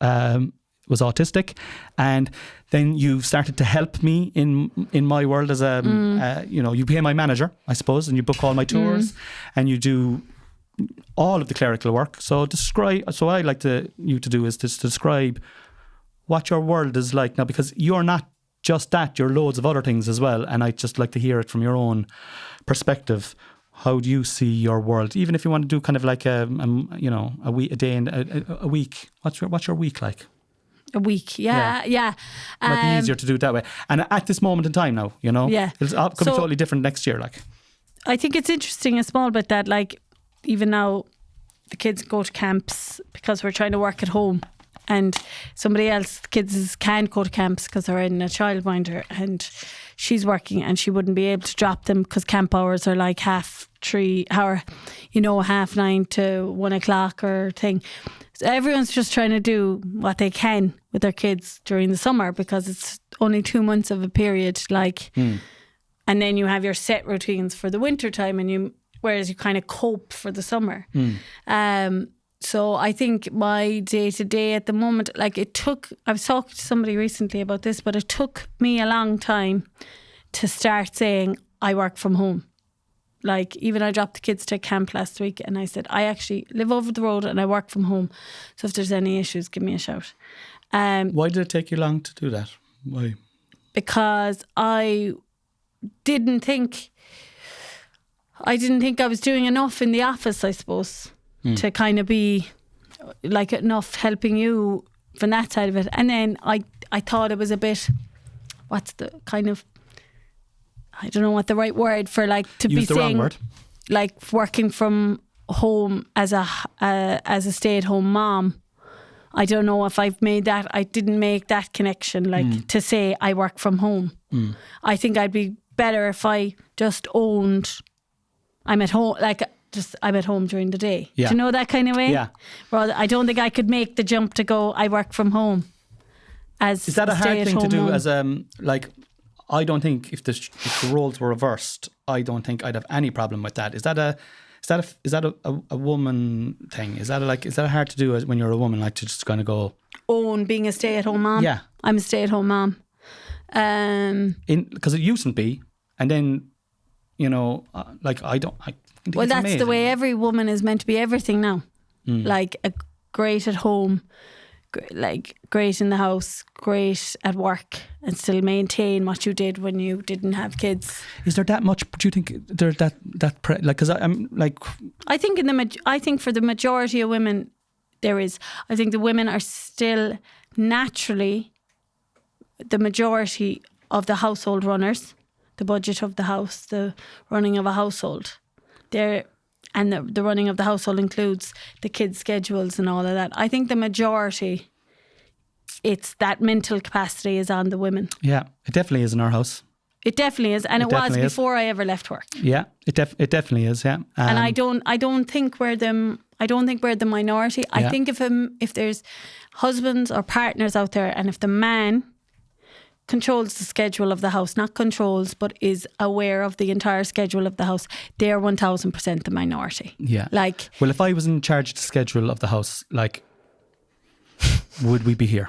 was autistic, and then you started to help me in my world as you became my manager, I suppose, and you book all my tours and you do all of the clerical work. So I'd like you to do is to describe what your world is like now, because you're not just that, you're loads of other things as well, and I'd just like to hear it from your own perspective. How do you see your world? Even if you want to do kind of like a day and a week. What's your week like? A week, yeah. Might be easier to do it that way. And at this moment in time now, you know, it could be totally different next year. Like, I think it's interesting a small bit that, like, even now the kids go to camps because we're trying to work at home, and somebody else, the kids can't go to camps because they're in a childminder, and she's working and she wouldn't be able to drop them because camp hours are like 9:30 to 1 o'clock or thing. So everyone's just trying to do what they can with their kids during the summer because it's only 2 months of a period, and then you have your set routines for the winter time, and whereas you kind of cope for the summer. So I think my day to day at the moment, I was talking to somebody recently about this, but it took me a long time to start saying I work from home. Like, even I dropped the kids to camp last week and I said, I actually live over the road and I work from home. So if there's any issues, give me a shout. Why did it take you long to do that? Why? Because I didn't think I was doing enough in the office, I suppose, to kind of be like enough helping you from that side of it. And then I thought it was a bit, what's the kind of, I don't know what the right word for, like, to Use be the saying, wrong word. like working from home as a stay-at-home mom. I don't know if I've made that. I didn't make that connection, like to say I work from home. I think I'd be better if I just owned I'm at home, like just I'm at home during the day. Yeah. Do you know that kind of way? Yeah. Rather, I don't think I could make the jump to go, I work from home. As Is that a hard thing to do mom. as like, I don't think if the roles were reversed, I don't think I'd have any problem with that. Is that a woman thing? Is that hard to do when you're a woman, like to just kind of go own being a stay-at-home mom? Yeah. I'm a stay-at-home mom. Because it used to be, and then, you know, like I think well, it's that's amazing. the way every woman is meant to be everything now. Like great at home, like great in the house, great at work, and still maintain what you did when you didn't have kids. Is there that much? Do you think there's like? Because I'm like, I think I think for the majority of women, there is. I think the women are still naturally the majority of the household runners, the budget of the house, the running of a household. And the running of the household includes the kids' schedules and all of that. I think the majority, it's that mental capacity is on the women. yeah, it definitely is in our house. It definitely is, and it was definitely is. before I ever left work. Yeah, it definitely is. Yeah, And I don't think we're the minority. I Yeah. think if there's husbands or partners out there, and if the man controls the schedule of the house, not controls, but is aware of the entire schedule of the house, they're 1000% the minority. Yeah. Like, well, if I was in charge of the schedule of the house, like, would we be here?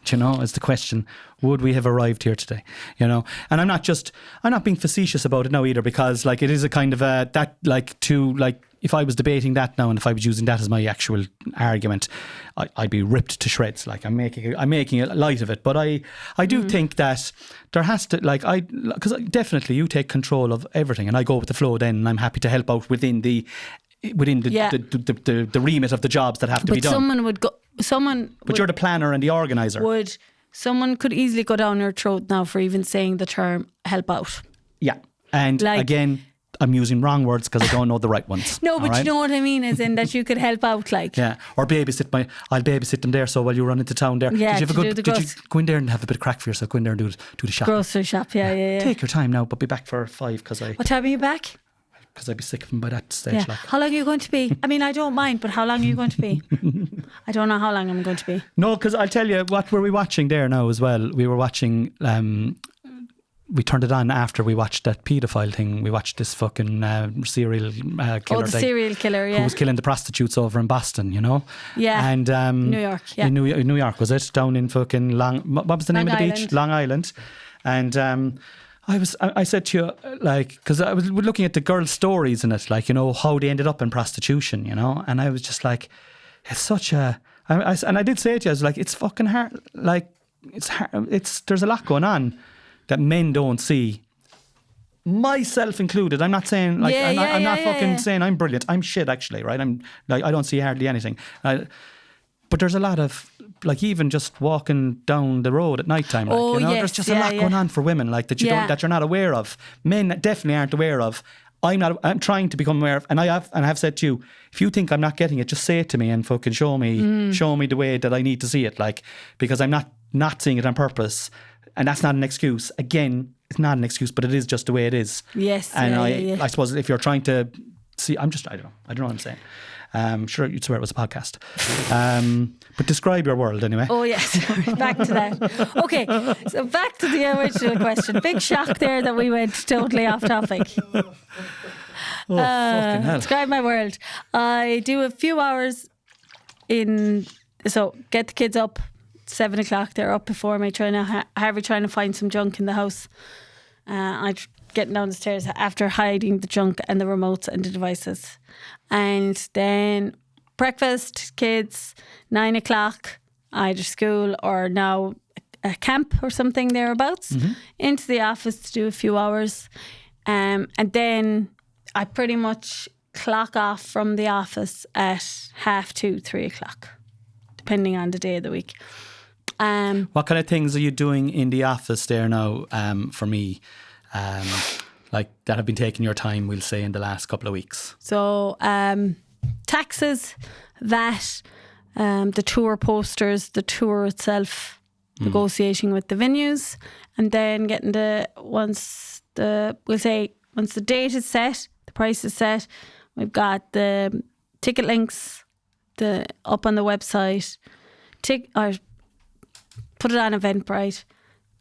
Do you know, is the question. Would we have arrived here today? You know, and I'm not being facetious about it now either, because like it is a kind of if I was debating that now and if I was using that as my actual argument, I'd be ripped to shreds. Like I'm making a light of it, but I do think that there has to, like, because definitely you take control of everything and I go with the flow then, and I'm happy to help out within the remit of the jobs that have to be done. But you're the planner and the organiser. Someone could easily go down your throat now for even saying the term help out. Yeah. And like, again, I'm using wrong words because I don't know the right ones. No, but you know what I mean, as in that you could help out, like. Yeah. Or I'll babysit them there, so while you run into town there. Yeah, did you go in there and have a bit of crack for yourself? Go in there and do the shopping. Grocery shop, yeah. Take your time now, but be back for 5 because What time are you back? Because I'd be sick of them by that stage. Yeah. Like. How long are you going to be? I mean, I don't mind, but how long are you going to be? I don't know how long I'm going to be. No, because I'll tell you, what were we watching there now as well? We were watching, we turned it on after we watched that paedophile thing. We watched this fucking serial killer. Oh, the serial killer, yeah. Who was killing the prostitutes over in Boston, you know? Yeah. And New York, yeah. In New York, was it? Down in fucking what was the name of the beach? Long Island. And I said to you, like, because I was looking at the girls' stories in it, like, you know, how they ended up in prostitution, you know, and I was just like, it's such a, and I did say to you, I was like, it's fucking hard, like, it's hard, there's a lot going on that men don't see, myself included. I'm not saying, like, I'm not fucking saying I'm brilliant. I'm shit, actually, right? I'm like, I don't see hardly anything. But there's a lot of, like, even just walking down the road at night time, like, you know, there's just a lot going on for women, like, that you're not aware of. Men definitely aren't aware of. I'm trying to become aware of, and I have said to you, if you think I'm not getting it, just say it to me and fucking show me the way that I need to see it, like, because I'm not seeing it on purpose, and that's not an excuse. Again, it's not an excuse, but it is just the way it is. Yes, and I suppose if you're trying to see, I don't know what I'm saying. Sure, you'd swear it was a podcast. But describe your world anyway. Oh yes, back to that. Okay, so back to the original question. Big shock there that we went totally off topic. Fucking hell. Describe my world. I do a few hours so get the kids up, 7 o'clock, they're up before me, trying to find some junk in the house. I getting down the stairs after hiding the junk and the remotes and the devices. And then breakfast, kids, 9 o'clock, either school or now a camp or something thereabouts, into the office to do a few hours. And then I pretty much clock off from the office at 2:30, 3 o'clock, depending on the day of the week. What kind of things are you doing in the office there now, for me, like that have been taking your time, we'll say, in the last couple of weeks? So taxes, VAT, the tour posters, the tour itself, negotiating with the venues, and then getting once the date is set, the price is set, we've got the ticket links up on the website, or put it on Eventbrite,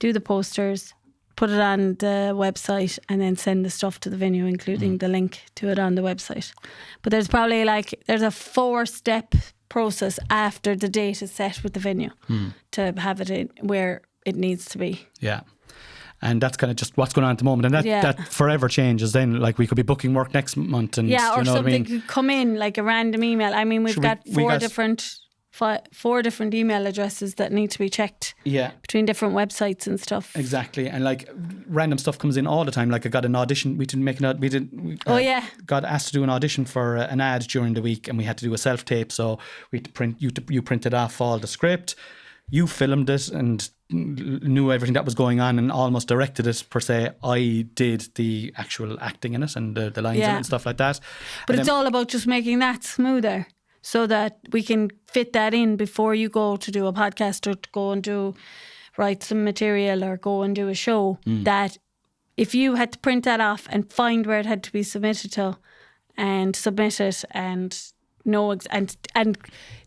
do the posters, put it on the website, and then send the stuff to the venue, including the link to it on the website. But there's probably there's a 4-step process after the date is set with the venue to have it in where it needs to be. Yeah. And that's kind of just what's going on at the moment. And that forever changes then. Like, we could be booking work next month. And, or you know something what I mean? could come in, like a random email. I mean, we've got four different email addresses that need to be checked between different websites and stuff. Exactly. And like, random stuff comes in all the time. Like, I got an audition. Got asked to do an audition for an ad during the week, and we had to do a self-tape. So we had to print, you printed off all the script. You filmed it and knew everything that was going on and almost directed it, per se. I did the actual acting in it and the lines in it and stuff like that. But it's all about just making that smoother so that we can fit that in before you go to do a podcast or to go and write some material or go and do a show. That if you had to print that off and find where it had to be submitted to and submit it and and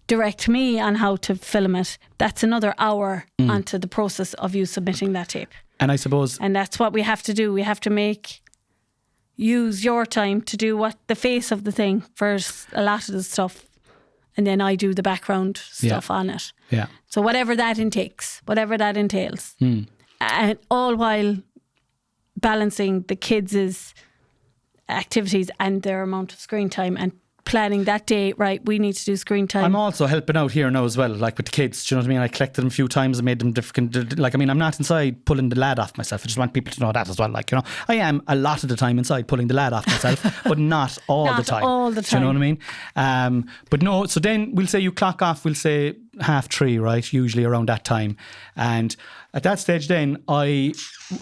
direct me on how to film it, that's another hour onto the process of you submitting that tape. And I suppose... And that's what we have to do. We have to use your time to do the face of the thing for a lot of the stuff. And then I do the background stuff on it. Yeah. So whatever that entails. And all while balancing the kids' activities and their amount of screen time and planning that day, right, we need to do screen time. I'm also helping out here now as well, like with the kids, do you know what I mean? I collected them a few times and made them different, like, I mean, I'm not inside pulling the lad off myself. I just want people to know that as well, like, you know, I am a lot of the time inside pulling the lad off myself, but not all the time. All the time. Do you know what I mean? But no, so then we'll say you clock off, we'll say 3:30, right, usually around that time. And at that stage then I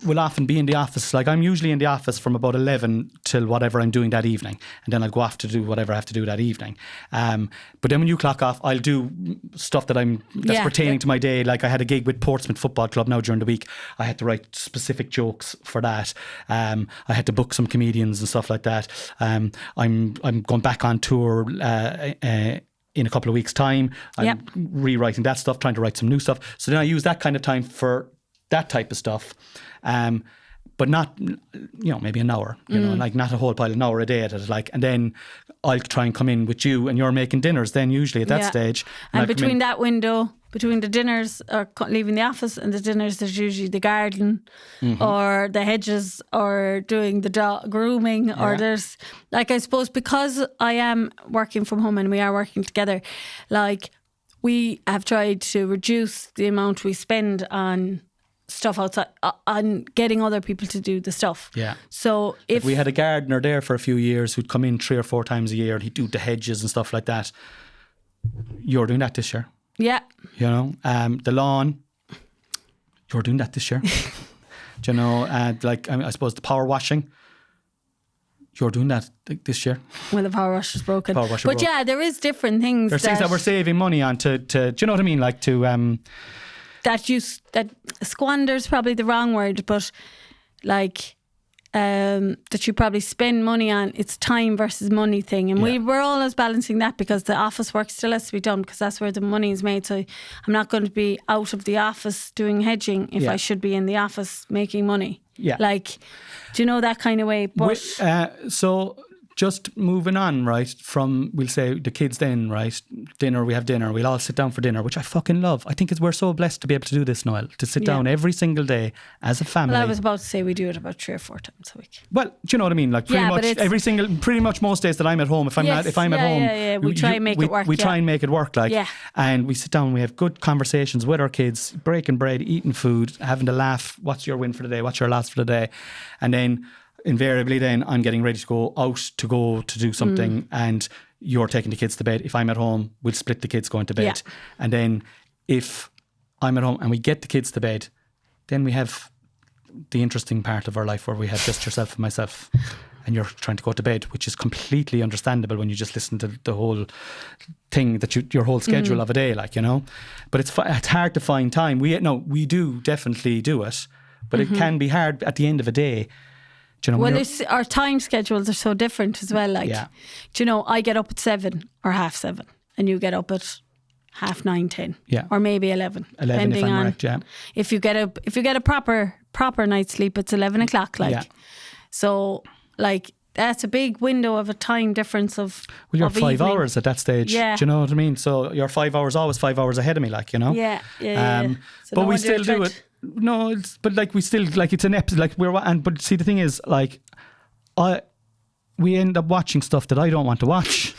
will often be in the office. Like, I'm usually in the office from about 11 till whatever I'm doing that evening, and then I'll go off to do whatever I have to do that evening. But then when you clock off, I'll do stuff that's pertaining to my day. Like, I had a gig with Portsmouth Football Club now during the week. I had to write specific jokes for that. I had to book some comedians and stuff like that. I'm going back on tour in a couple of weeks' time. I'm rewriting that stuff, trying to write some new stuff. So then I use that kind of time for that type of stuff. But not, you know, maybe an hour, you know, like not a whole pile, an hour a day at it. Like, and then I'll try and come in with you, and you're making dinners then usually at that stage. And between that window, between the dinners or leaving the office and the dinners, there's usually the garden or the hedges or doing the dog grooming or there's, like, I suppose because I am working from home and we are working together, like, we have tried to reduce the amount we spend on stuff outside, on getting other people to do the stuff. Yeah. So if we had a gardener there for a few years who'd come in 3 or 4 times a year and he'd do the hedges and stuff like that. You're doing that this year. Yeah. You know, the lawn, you're doing that this year. Do you know, like, I suppose the power washing, you're doing that this year. Well, the power wash is broken. But yeah, there is different things. There's things that we're saving money on to do you know what I mean? Like to... that squander's probably the wrong word, but like that you probably spend money on. It's time versus money thing, and we're always balancing that because the office work still has to be done because that's where the money is made. So I'm not going to be out of the office doing hedging if I should be in the office making money. Yeah, like, do you know, that kind of way? But so just moving on, right, from, we'll say, the kids then, right, we have dinner, we'll all sit down for dinner, which I fucking love. I think we're so blessed to be able to do this, Noelle, to sit down every single day as a family. Well, I was about to say we do it about 3 or 4 times a week. Well, do you know what I mean? Like pretty much most days that I'm at home, if I'm at home, we try and make it work. We try and make it work, like, and we sit down, we have good conversations with our kids, breaking bread, eating food, having to laugh. What's your win for the day? What's your loss for the day? And then invariably then I'm getting ready to go out to do something and you're taking the kids to bed. If I'm at home, we'll split the kids going to bed. And then if I'm at home and we get the kids to bed, then we have the interesting part of our life where we have just yourself and myself and you're trying to go to bed, which is completely understandable when you just listen to the whole thing, that your whole schedule of a day, like, you know. But it's hard to find time. We do definitely do it, but it can be hard at the end of a day. Do you know, well, our time schedules are so different as well. Like, do you know, I get up at 7 or 7:30, and you get up at 9:30, 10, or maybe 11. 11 if I'm correct, if you get a proper night's sleep, it's 11 o'clock. Like, so like that's a big window of a time difference of. Well, you're 5 evening. hours at that stage. Yeah. Do you know what I mean? So you're 5 hours, always 5 hours ahead of me, like, you know. Yeah. So but we still do it. No, but like we still, like, it's an episode, like but see, the thing is, like, we end up watching stuff that I don't want to watch.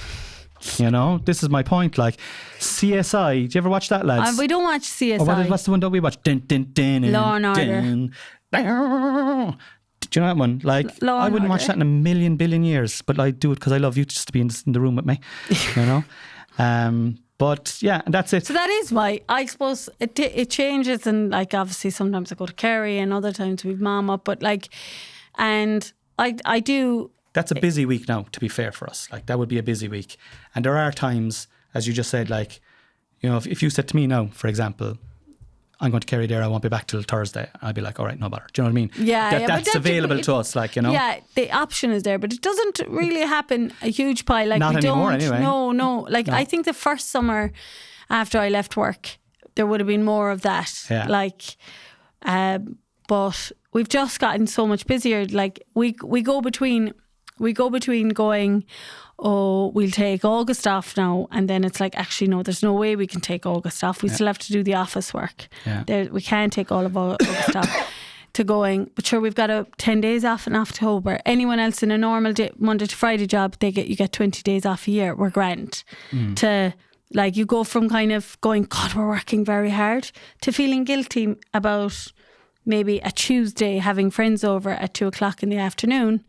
You know, this is my point. Like CSI, do you ever watch that, lads? We don't watch CSI. Oh, what's the one that we watch? Law and Order. Do you know that one? Like, I wouldn't watch that in a million billion years, but I do it because I love you just to be in the room with me. You know. But yeah, and that's it. So that is why I suppose it changes, and like obviously sometimes I go to Kerry and other times we've mom up, but like, and I do. That's a busy week now, to be fair for us. Like, that would be a busy week, and there are times, as you just said, like, you know, if you said to me now, for example, I'm going to Kerry there, I won't be back till Thursday, I'd be like, all right, no bother. Do you know what I mean? Yeah, that's available to us, like, you know. Yeah, the option is there, but it doesn't really happen a huge pile. Like, not anymore, anyway. No. Like, I think the first summer after I left work, there would have been more of that. Yeah. Like, but we've just gotten so much busier. Like, we go between going, oh, we'll take August off now, and then it's like, actually no, there's no way we can take August off. We still have to do the office work. We can't take all of August off. To going, but sure, we've got 10 days off in October. Anyone else in a normal day, Monday to Friday job, you get 20 days off a year. We're grand. To, like, you go from kind of going, God, we're working very hard, to feeling guilty about maybe a Tuesday having friends over at 2:00 in the afternoon.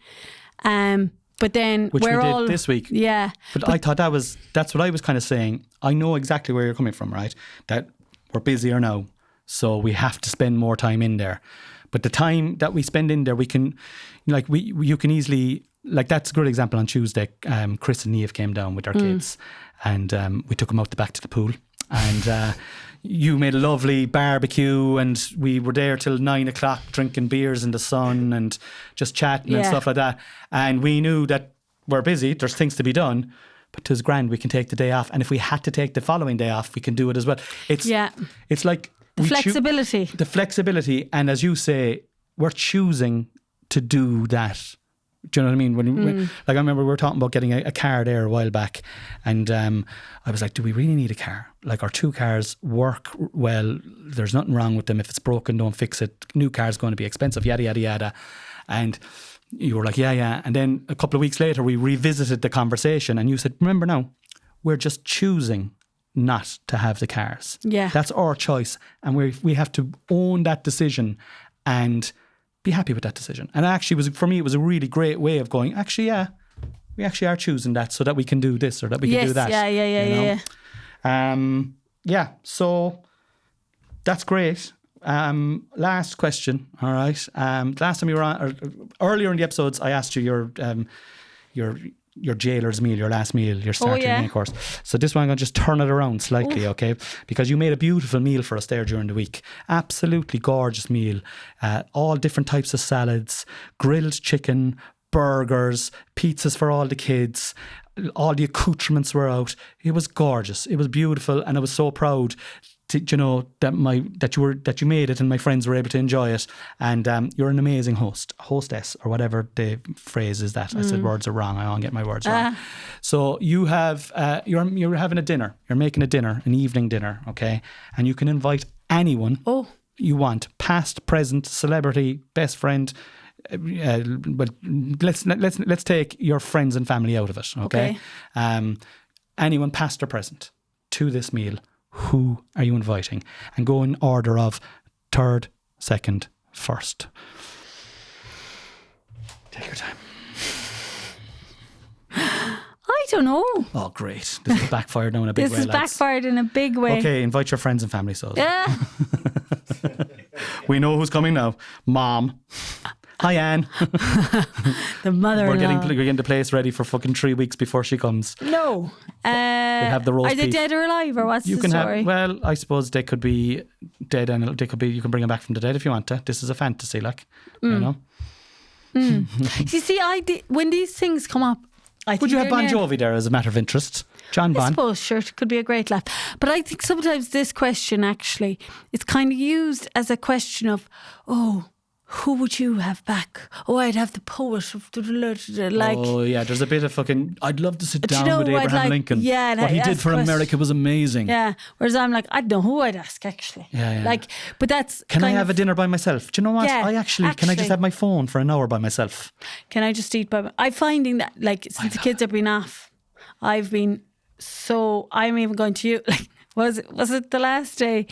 But then which we're we did all this week. Yeah. But I thought that's what I was kind of saying. I know exactly where you're coming from, right? That we're busier now, so we have to spend more time in there. But the time that we spend in there, we can, like, you can easily, like, that's a good example. On Tuesday, Chris and Neve came down with our kids, and we took them out the back to the pool, and you made a lovely barbecue, and we were there till 9:00 drinking beers in the sun and just chatting and stuff like that. And we knew that we're busy, there's things to be done, but it was grand, we can take the day off. And if we had to take the following day off, we can do it as well. It's like the flexibility. The flexibility, and as you say, we're choosing to do that. Do you know what I mean? When like, I remember we were talking about getting a car there a while back, and I was like, do we really need a car? Like, our 2 cars work well, there's nothing wrong with them. If it's broken, don't fix it. New car's going to be expensive, yada yada yada. And you were like, yeah. And then a couple of weeks later, we revisited the conversation, and you said, remember now, we're just choosing not to have the cars. Yeah, that's our choice, and we have to own that decision and be happy with that decision. And actually, for me, it was a really great way of going, actually, yeah, we actually are choosing that so that we can do this or that we can do that. Yeah. So that's great. Last question. All right. Last time you were on, or earlier in the episodes, I asked you your jailer's meal, your last meal, your starter main course. So this one, I'm going to just turn it around slightly, okay? Because you made a beautiful meal for us there during the week. Absolutely gorgeous meal. All different types of salads, grilled chicken, burgers, pizzas for all the kids. All the accoutrements were out. It was gorgeous. It was beautiful, and I was so proud you know that you made it and my friends were able to enjoy it, and you're an amazing hostess, or whatever the phrase is. That I said words are wrong. I won't get my words wrong. So you have you're having a dinner. You're making a dinner, an evening dinner, okay, and you can invite anyone you want, past, present, celebrity, best friend. But let's take your friends and family out of it, okay? Anyone past or present to this meal, who are you inviting? And go in order of third, second, first. Take your time. I don't know. Oh, great. This is backfired now in a big way, This is backfired in a big way. Okay, invite your friends and family. So Yeah. we know who's coming now. Mom. Hi, Anne. The mother-in-law. We're getting the place ready for fucking 3 weeks before she comes. No. have the roast Are they beef. dead or alive, or what's You the can story? have, well, I suppose they could be dead, and they could be, you can bring them back from the dead if you want to. This is a fantasy, like, you know. You see, when these things come up, I think Would you have they're Bon near- Jovi there as a matter of interest? John I Bon. suppose, sure, it could be a great laugh. But I think sometimes this question actually, it's kind of used as a question of, oh, who would you have back? Oh, I'd have the poet of like. Oh yeah, there's a bit of fucking. I'd love to sit Do you down know with who I'd Abraham like- Lincoln. yeah, and what he I'd did ask for questions. America was amazing. Yeah. Whereas I'm like, I don't know who I'd ask actually. Yeah. Like, but that's. Can I kind have of- a dinner by myself? Do you know what? Yeah, Can I actually. just have my phone for an hour by myself? Can I just eat by? I'm finding that like since the kids have been off, I've been so. I'm even going to you. Like, was it the last day?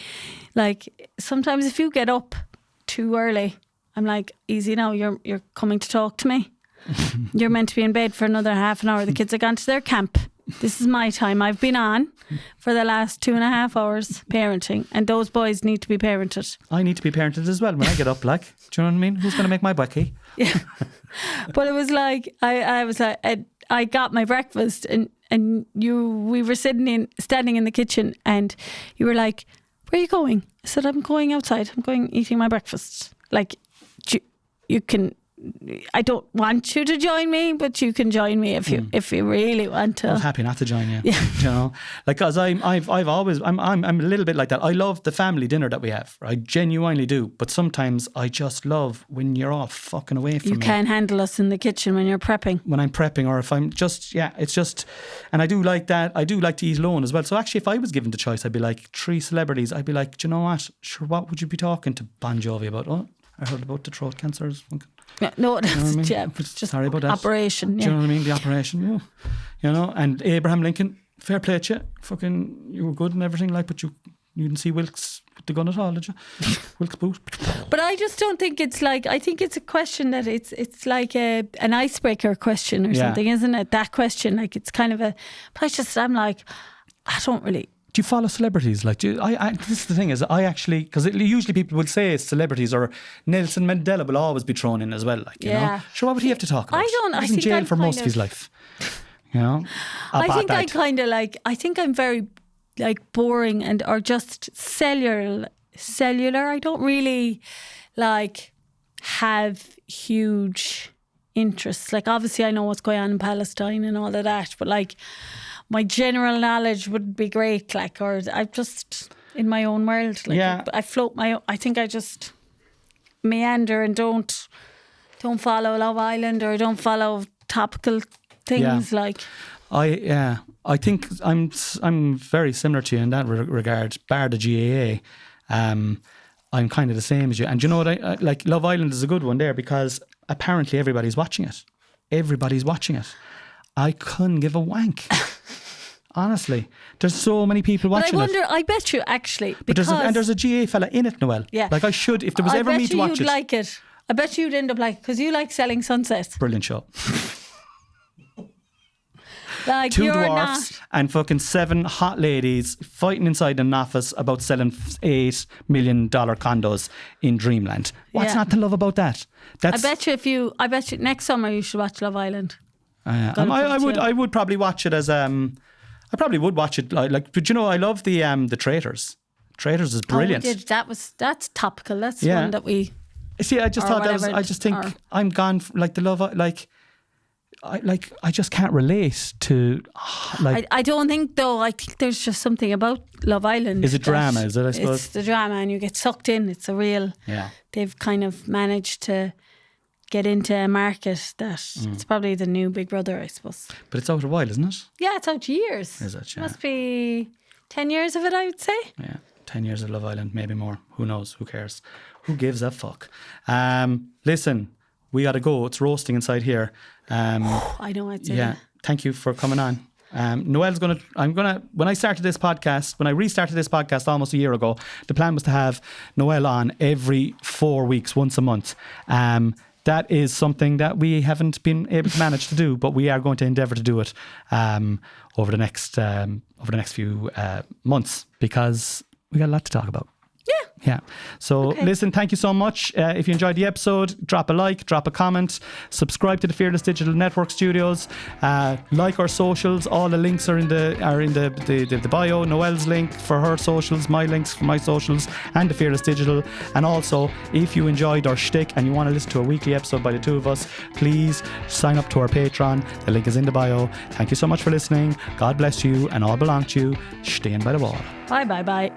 Like sometimes if you get up too early, I'm like, easy now. You're coming to talk to me. You're meant to be in bed for another half an hour. The kids are gone to their camp. This is my time. I've been on for the last 2.5 hours parenting, and those boys need to be parented. I need to be parented as well when I get up. Like, do you know what I mean? Who's going to make my bucky? Yeah. But it was like I was like I got my breakfast and we were standing in the kitchen, and you were like, where are you going? I said, I'm going outside. I'm going eating my breakfast. Like, you can. I don't want you to join me, but you can join me if you really want to. I was happy not to join you. Yeah. You know, like, cause I'm a little bit like that. I love the family dinner that we have. I genuinely do. But sometimes I just love when you're all fucking away from me. You can't handle us in the kitchen when you're prepping. When I'm prepping, or if I'm just, it's just, and I do like that. I do like to eat alone as well. So actually, if I was given the choice, I'd be like 3 celebrities. I'd be like, do you know what? Sure, what would you be talking to Bon Jovi about? Oh, I heard about the throat cancer. No, that's, You know what I mean? yeah, it's just Sorry about that. operation. Do Yeah. you know what I mean? The operation. Oh. You know, and Abraham Lincoln, fair play to you. Fucking, you were good and everything, like, but you didn't see Wilkes with the gun at all, did you? Wilkes boot. But I just don't think it's like, I think it's a question that it's like an icebreaker question or something, isn't it? That question, like it's kind of a, but I'm like, I don't really. Do you follow celebrities? Like, this is the thing is, I actually, because usually people would say celebrities, or Nelson Mandela will always be thrown in as well. Like, you know, sure, what would he have to talk about? I don't. He was I in think jail I'm for most of his life. You know, I think I kind of like. I think I'm very like boring or just cellular. I don't really like have huge interests. Like, obviously, I know what's going on in Palestine and all of that, but like, my general knowledge would be great, like, or I'm just in my own world. Like, I float my own. I think I just meander and don't follow Love Island or don't follow topical things. Like, I think I'm very similar to you in that regard. Bar the GAA, I'm kind of the same as you. And you know what? I like Love Island is a good one there because apparently everybody's watching it. Everybody's watching it. I couldn't give a wank. Honestly, there's so many people watching it. But I wonder, I bet you actually, But because there's a GA fella in it, Noelle. Yeah. Like, I should, if there was ever me to watch you'd it. like it. I bet you'd end up like, because you like Selling Sunsets. Brilliant show. Like, 2 you're dwarfs not. and fucking 7 hot ladies fighting inside an office about selling $8 million condos in Dreamland. What's not to love about that? I bet you next summer you should watch Love Island. I would probably watch it as I probably would watch it like, but you know, I love the Traitors. Traitors is brilliant. That's topical. That's one that we. See, I just thought that was. I just think I'm gone. Like the love. Like, I just can't relate to like. I don't think though. I think there's just something about Love Island. Is it drama? Is it? I suppose it's the drama, and you get sucked in. It's a real. Yeah. They've kind of managed to get into a market that it's probably the new Big Brother, I suppose. But it's out a while, isn't it? Yeah, it's out years. Is it? Yeah. Must be 10 years of it, I would say. Yeah, 10 years of Love Island, maybe more. Who knows? Who cares? Who gives a fuck? Listen, we got to go. It's roasting inside here. I know, I'd say. Yeah, thank you for coming on. Noelle's when I restarted this podcast almost a year ago, the plan was to have Noelle on every 4 weeks, once a month. That is something that we haven't been able to manage to do, but we are going to endeavour to do it over the next few months, because we got a lot to talk about. Yeah. So listen, thank you so much. If you enjoyed the episode, drop a like, drop a comment, subscribe to the Fearless Digital Network Studios, like our socials. All the links are in the bio. Noelle's link for her socials, my links for my socials, and the Fearless Digital. And also, if you enjoyed our shtick and you want to listen to a weekly episode by the two of us, please sign up to our Patreon. The link is in the bio. Thank you so much for listening. God bless you, and all belong to you. Stay in by the wall. Bye.